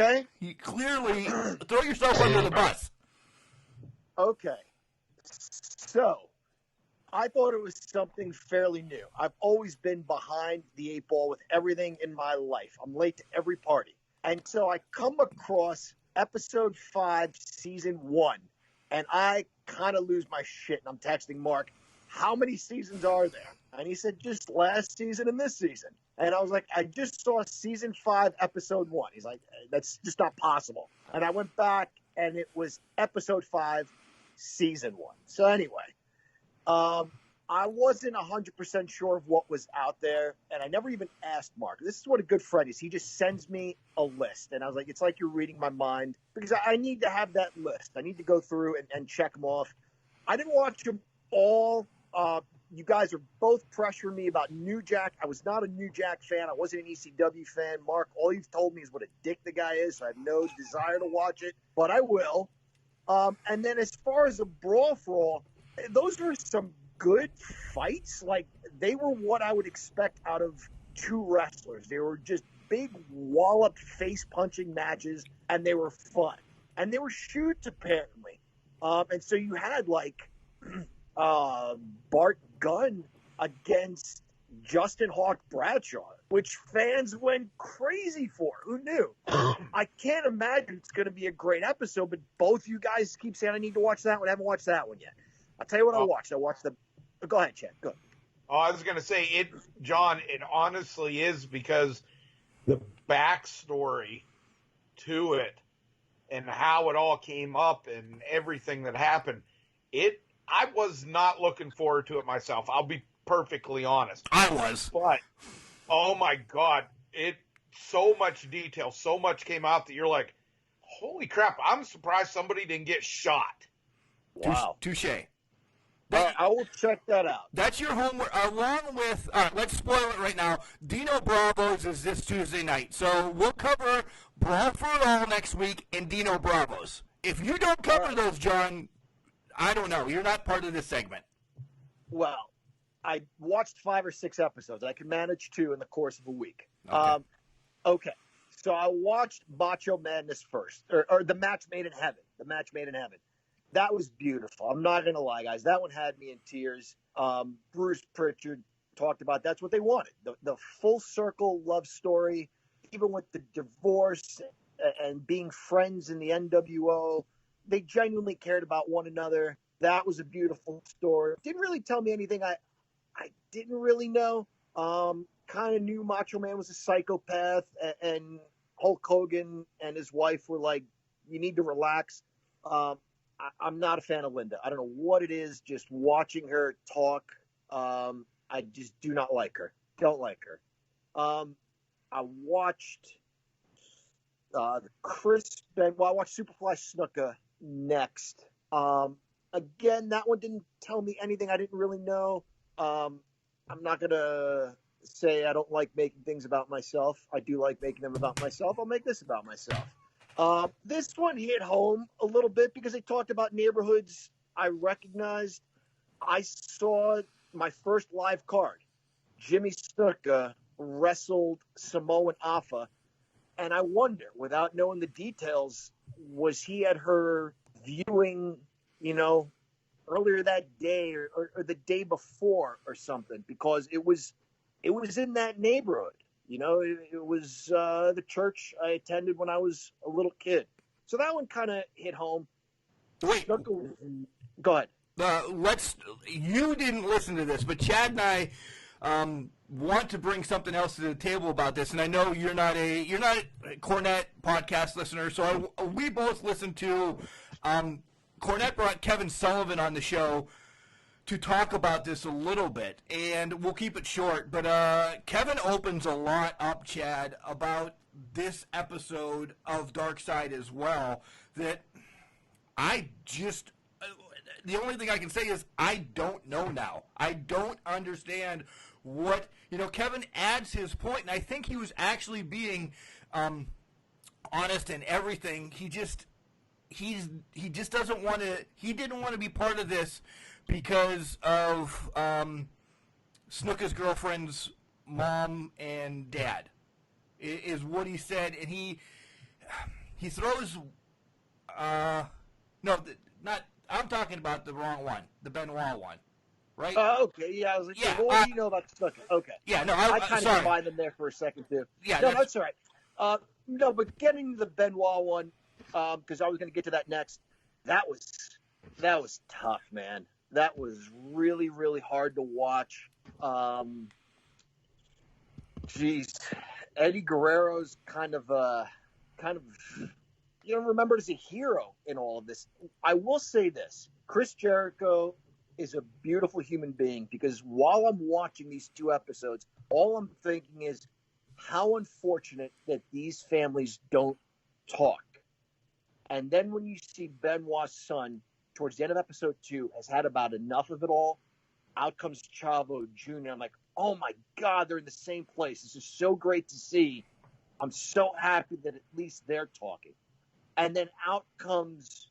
[SPEAKER 3] throw yourself under the bus.
[SPEAKER 11] Okay. So, I thought it was something fairly new. I've always been behind the 8 ball with everything in my life. I'm late to every party. And so I come across episode 5, season 1, and I kind of lose my shit. And I'm texting Mark, how many seasons are there? And he said, just last season and this season. And I was like, I just saw season 5, episode 1. He's like, that's just not possible. And I went back, and it was episode 5, season 1. So anyway, I wasn't 100% sure of what was out there, and I never even asked Mark. This is what a good friend is. He just sends me a list, and I was like, it's like you're reading my mind, because I need to have that list. I need to go through and check them off. I didn't watch them all. You guys are both pressuring me about New Jack. I was not a New Jack fan. I wasn't an ECW fan. Mark, all you've told me is what a dick the guy is, so I have no desire to watch it, but I will. And then as far as a brawl for all, those were some good fights. Like, they were what I would expect out of 2 wrestlers. They were just big wallop face-punching matches, and they were fun. And they were shoots, apparently. And so you had, like, Bart Gunn against Justin Hawk Bradshaw, which fans went crazy for. Who knew? I can't imagine it's going to be a great episode, but both you guys keep saying I need to watch that one. I haven't watched that one yet. I'll tell you what I watched. I watched the... Go ahead, Chad. Go.
[SPEAKER 8] Oh, I was going to say, John, it honestly is because the backstory to it and how it all came up and everything that happened, I was not looking forward to it myself. I'll be perfectly honest.
[SPEAKER 3] I was.
[SPEAKER 8] But, oh my God, so much detail, so much came out that you're like, holy crap, I'm surprised somebody didn't get shot.
[SPEAKER 11] Wow.
[SPEAKER 3] Touche.
[SPEAKER 11] I will check that out.
[SPEAKER 3] That's your homework, along with, all right, let's spoil it right now. Dino Bravo's is this Tuesday night. So we'll cover Brawl for It All next week and Dino Bravo's. If you don't cover those, John, I don't know. You're not part of this segment.
[SPEAKER 11] Well, I watched 5 or 6 episodes. I can manage 2 in the course of a week. Okay. So I watched Macho Madness first, or The Match Made in Heaven. The Match Made in Heaven. That was beautiful. I'm not going to lie, guys. That one had me in tears. Bruce Pritchard talked about that's what they wanted. The full circle love story, even with the divorce and being friends in the NWO. They genuinely cared about one another. That was a beautiful story. Didn't really tell me anything I didn't really know. Kind of knew Macho Man was a psychopath, and Hulk Hogan and his wife were like, you need to relax. I'm not a fan of Linda. I don't know what it is. Just watching her talk, I just do not like her. Don't like her. I watched Chris Benoit. Well, I watched Superfly Snuka next. Again, that one didn't tell me anything I didn't really know. I'm not gonna say I don't like making things about myself. I do like making them about myself. I'll make this about myself. This one hit home a little bit because they talked about neighborhoods I recognized. I saw my first live card. Jimmy Snuka wrestled Samoan Afa, and I wonder, without knowing the details, was he at her viewing, earlier that day or the day before or something? Because it was in that neighborhood. It was the church I attended when I was a little kid. So that one kind of hit home.
[SPEAKER 3] Wait.
[SPEAKER 11] Go ahead.
[SPEAKER 3] You didn't listen to this, but Chad and I want to bring something else to the table about this. And I know you're not a Cornette podcast listener, so we both listened to Cornette brought Kevin Sullivan on the show to talk about this a little bit, and we'll keep it short. But Kevin opens a lot up, Chad, about this episode of Dark Side as well, that I just... the only thing I can say is I don't know now. I don't understand what... Kevin adds his point, and I think he was actually being honest in everything. He just doesn't want to... He didn't want to be part of this because of Snuka's girlfriend's mom and dad, is what he said. And he throws... I'm talking about the wrong one, the Benoit one, right?
[SPEAKER 11] Okay, yeah. I was like, what do you know about Snuka? Okay.
[SPEAKER 3] Yeah, no,
[SPEAKER 11] I kind of combined them there for a second, too.
[SPEAKER 3] Yeah,
[SPEAKER 11] no, that's all right. No, but getting to the Benoit one, because I was going to get to that next, that was tough, man. That was really, really hard to watch. Eddie Guerrero's kind of remembered as a hero in all of this. I will say this. Chris Jericho is a beautiful human being, because while I'm watching these two episodes, all I'm thinking is how unfortunate that these families don't talk. And then when you see Benoit's son, towards the end of episode 2, has had about enough of it all, out comes Chavo Jr. I'm like, oh my God, they're in the same place. This is so great to see. I'm so happy that at least they're talking. And then out comes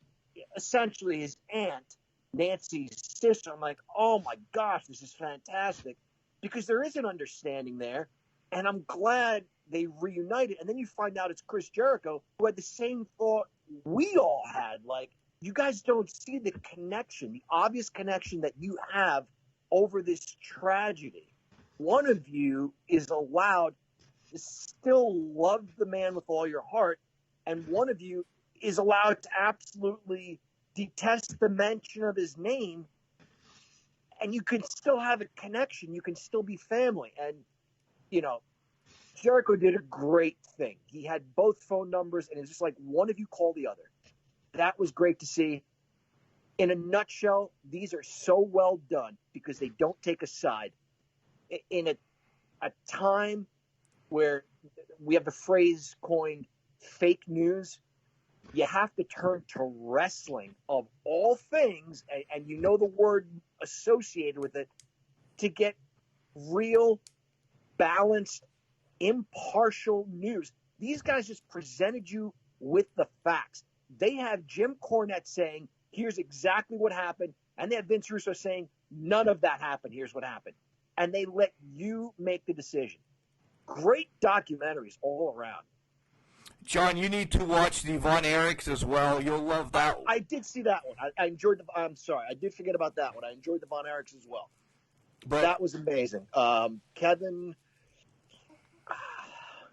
[SPEAKER 11] essentially his aunt, Nancy's sister. I'm like, oh my gosh, this is fantastic, because there is an understanding there. And I'm glad they reunited. And then you find out it's Chris Jericho, who had the same thought we all had. Like, you guys don't see the connection, the obvious connection that you have over this tragedy. One of you is allowed to still love the man with all your heart, and one of you is allowed to absolutely detest the mention of his name, and you can still have a connection. You can still be family. And, Jericho did a great thing. He had both phone numbers, and it's just like, one of you call the other. That was great to see. In a nutshell, these are so well done because they don't take a side. In a time where we have the phrase coined fake news, you have to turn to wrestling of all things, and the word associated with it, to get real, balanced, impartial news. These guys just presented you with the facts. They have Jim Cornette saying, here's exactly what happened, and they have Vince Russo saying, none of that happened, here's what happened. And they let you make the decision. Great documentaries all around.
[SPEAKER 3] John, you need to watch the Von Erichs as well. You'll love that one.
[SPEAKER 11] I did see that one. I enjoyed I'm sorry, I did forget about that one. I enjoyed the Von Erichs as well. But that was amazing. Kevin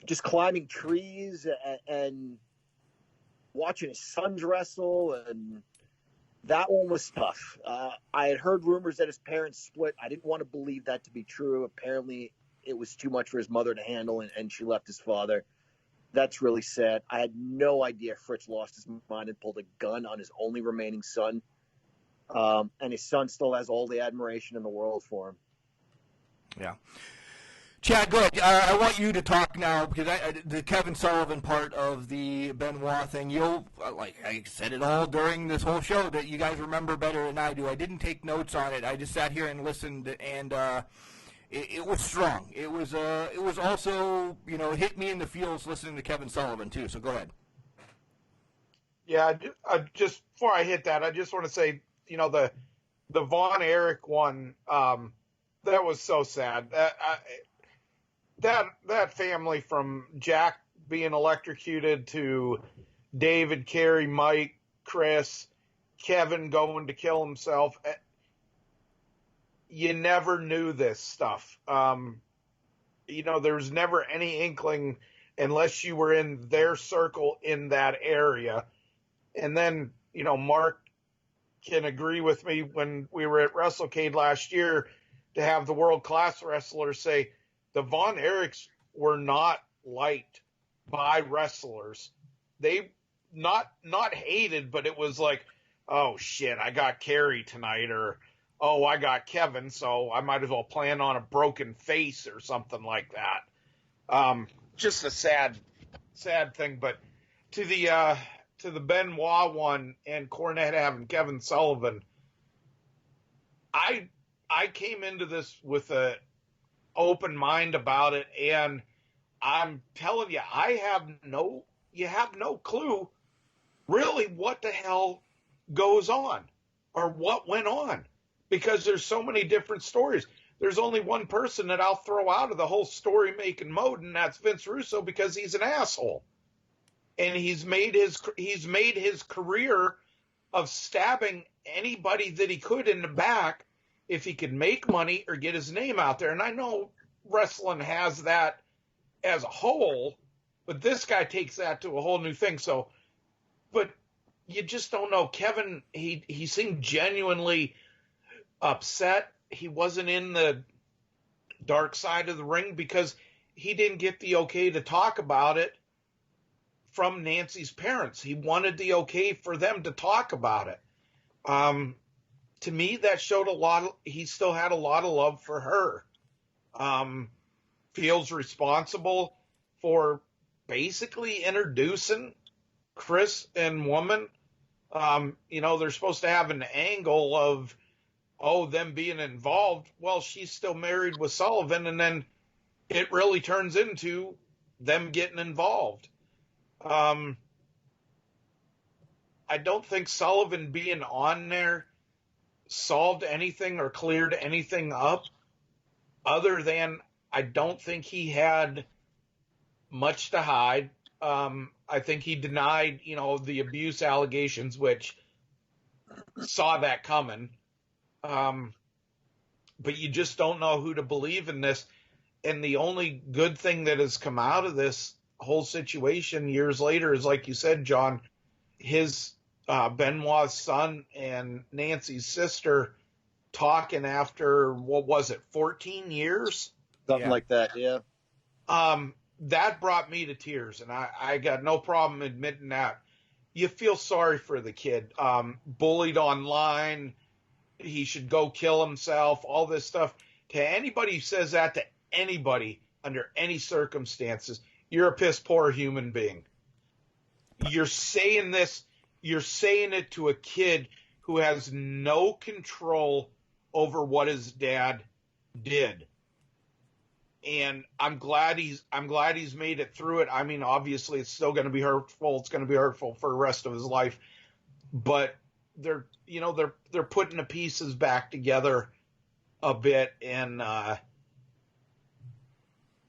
[SPEAKER 11] just climbing trees and watching his sons wrestle, and that one was tough. I had heard rumors that his parents split. I didn't want to believe that to be true. Apparently it was too much for his mother to handle, and she left his father. That's really sad. I had no idea Fritz lost his mind and pulled a gun on his only remaining son. And his son still has all the admiration in the world for him.
[SPEAKER 3] Yeah. Chad, go ahead. I want you to talk now because the Kevin Sullivan part of the Benoit thing, like I said it all during this whole show that you guys remember better than I do. I didn't take notes on it. I just sat here and listened, and it was strong. It was also, it hit me in the feels listening to Kevin Sullivan too. So go ahead.
[SPEAKER 8] Yeah, just before I hit that, I just want to say, the Von Erich one, that was so sad. That family, from Jack being electrocuted to David, Kerry, Mike, Chris, Kevin going to kill himself, you never knew this stuff. There's never any inkling unless you were in their circle in that area. And then, Mark can agree with me when we were at WrestleCade last year to have the world-class wrestlers say, the Von Erichs were not liked by wrestlers. They not hated, but it was like, oh shit, I got Kerry tonight, or oh, I got Kevin, so I might as well plan on a broken face or something like that. Just a sad thing. But to the Benoit one and Cornette having Kevin Sullivan, I came into this with a open mind about it, and I'm telling you, you have no clue really what the hell goes on or what went on, because there's so many different stories. There's only one person that I'll throw out of the whole story making mode, and that's Vince Russo, because he's an asshole. And he's made his career of stabbing anybody that he could in the back if he could make money or get his name out there. And I know wrestling has that as a whole, but this guy takes that to a whole new thing. So, but you just don't know. Kevin, he seemed genuinely upset. He wasn't in the dark side of the ring because he didn't get the okay to talk about it from Nancy's parents. He wanted the okay for them to talk about it. To me, that showed he still had a lot of love for her. Feels responsible for basically introducing Chris and Woman. They're supposed to have an angle of, them being involved. Well, she's still married with Sullivan, and then it really turns into them getting involved. I don't think Sullivan being on there solved anything or cleared anything up, other than I don't think he had much to hide. I think he denied, the abuse allegations, which saw that coming. But you just don't know who to believe in this. And the only good thing that has come out of this whole situation years later is, like you said, John, his Benoit's son and Nancy's sister talking after, 14 years?
[SPEAKER 11] Something like that, yeah.
[SPEAKER 8] That brought me to tears, and I got no problem admitting that. You feel sorry for the kid. Bullied online, he should go kill himself, all this stuff. To anybody who says that to anybody under any circumstances, you're a piss poor human being. You're saying it to a kid who has no control over what his dad did. And I'm glad he's made it through it. I mean, obviously it's still going to be hurtful. It's going to be hurtful for the rest of his life, but they're putting the pieces back together a bit. And,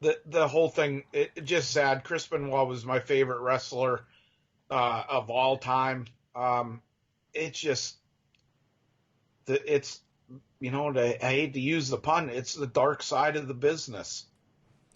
[SPEAKER 8] the whole thing, it just sad. Chris Benoit was my favorite wrestler, of all time. It's just, I hate to use the pun, it's the dark side of the business.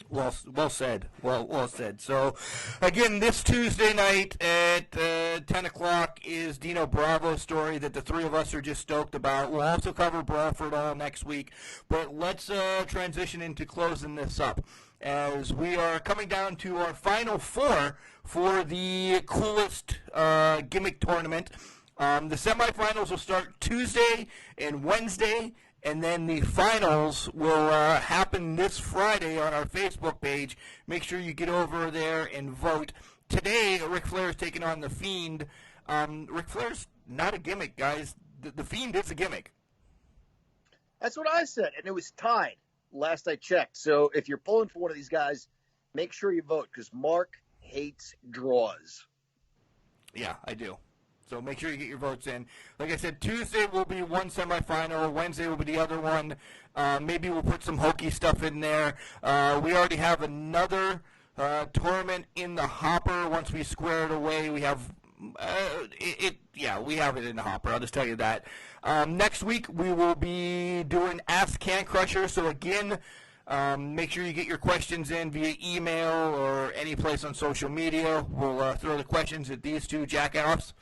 [SPEAKER 3] Well said. Well said. So, again, this Tuesday night at 10 o'clock is Dino Bravo's story that the three of us are just stoked about. We'll also cover Brawl for It All next week. But let's transition into closing this up as we are coming down to our final four for the coolest gimmick tournament. The semifinals will start Tuesday and Wednesday, and then the finals will happen this Friday on our Facebook page. Make sure you get over there and vote. Today, Ric Flair is taking on The Fiend. Ric Flair's not a gimmick, guys. The Fiend is a gimmick.
[SPEAKER 11] That's what I said, and it was tied last I checked. So if you're pulling for one of these guys, make sure you vote, because Mark hates draws.
[SPEAKER 3] Yeah, I do. So make sure you get your votes in. Like I said, Tuesday will be one semifinal. Wednesday will be the other one. Maybe we'll put some hokey stuff in there. We already have another tournament in the hopper. Once we square it away, we have we have it in the hopper. I'll just tell you that. Next week we will be doing Ask Can Crusher. So again, make sure you get your questions in via email or any place on social media. We'll throw the questions at these two jackoffs.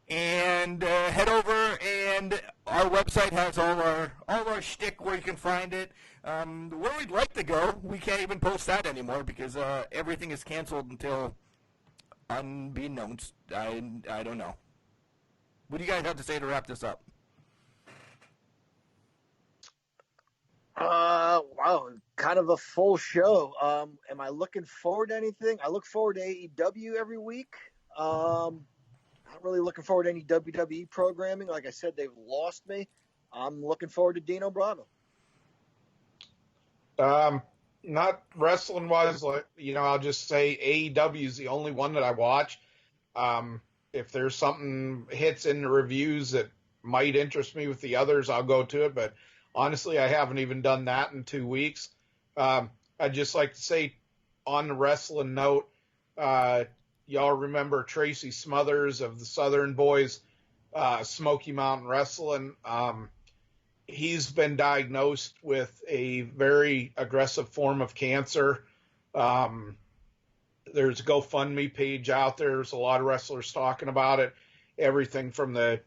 [SPEAKER 3] And head over, and our website has all our shtick where you can find it. Where we'd like to go, we can't even post that anymore because everything is canceled until unbeknownst. I don't know. What do you guys have to say to wrap this up?
[SPEAKER 11] Wow, kind of a full show. Am I looking forward to anything? I look forward to AEW every week. Not really looking forward to any WWE programming. Like I said, they've lost me. I'm looking forward to Dino Bravo.
[SPEAKER 8] Not wrestling wise, I'll just say AEW is the only one that I watch. If there's something hits in the reviews that might interest me with the others, I'll go to it. But honestly, I haven't even done that in 2 weeks. I'd just like to say on the wrestling note, y'all remember Tracy Smothers of the Southern Boys, Smoky Mountain Wrestling. He's been diagnosed with a very aggressive form of cancer. There's a GoFundMe page out there. There's a lot of wrestlers talking about it. Everything from the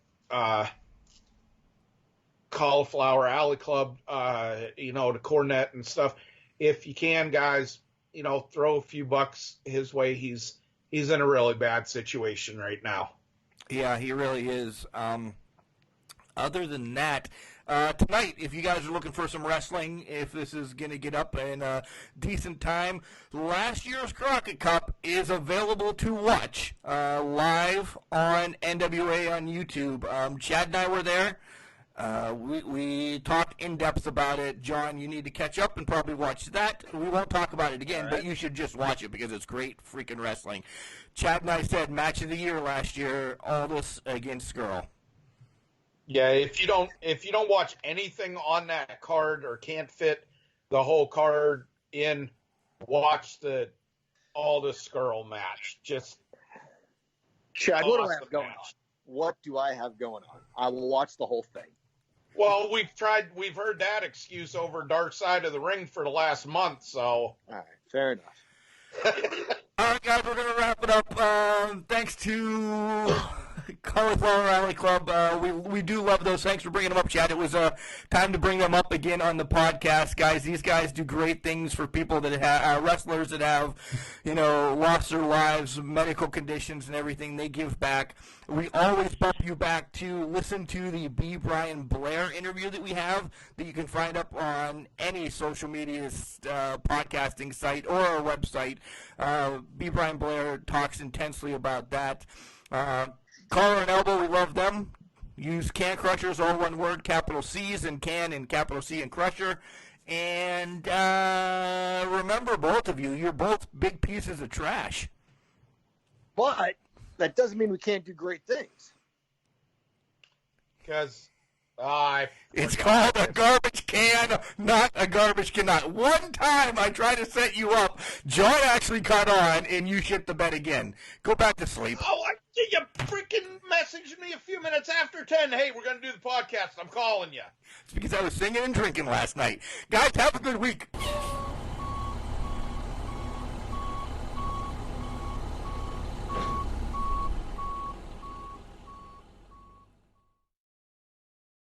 [SPEAKER 8] Cauliflower Alley Club, to Cornette and stuff. If you can, guys, throw a few bucks his way. He's in a really bad situation right now.
[SPEAKER 3] Yeah, he really is. Other than that, tonight, if you guys are looking for some wrestling, if this is going to get up in a decent time, last year's Crockett Cup is available to watch live on NWA on YouTube. Chad and I were there. We talked in depth about it. John, you need to catch up and probably watch that. We won't talk about it again, but you should just watch it because it's great freaking wrestling. Chad and I said match of the year last year, Aldous against Skrull.
[SPEAKER 8] Yeah, if you don't watch anything on that card or can't fit the whole card in, watch the Aldous Skrull match. Just
[SPEAKER 11] Chad, what do I have going on? What do I have going on? I will watch the whole thing.
[SPEAKER 8] Well, we've heard that excuse over Dark Side of the Ring for the last month, so.
[SPEAKER 11] All right, fair enough.
[SPEAKER 3] All right, guys, we're going to wrap it up. Thanks to Cauliflower Alley Club. We do love those. Thanks for bringing them up, Chad. It was time to bring them up again on the podcast, guys. These guys do great things for people that have wrestlers that have, lost their lives, medical conditions, and everything. They give back. We always bump you back to listen to the B. Brian Blair interview that we have that you can find up on any social media podcasting site or our website. B. Brian Blair talks intensely about that. Collar and Elbow, we love them. Use Can Crushers, all one word, capital C's and Can and capital C and Crusher. And remember, both of you, you're both big pieces of trash.
[SPEAKER 11] But that doesn't mean we can't do great things.
[SPEAKER 8] Because
[SPEAKER 3] it's called a garbage can, not a garbage cannot. One time I tried to set you up, John actually caught on, and you shit the bed again. Go back to sleep.
[SPEAKER 8] Oh, you freaking messaged me a few minutes after 10. Hey, we're going to do the podcast. I'm calling you.
[SPEAKER 3] It's because I was singing and drinking last night. Guys, have a good week.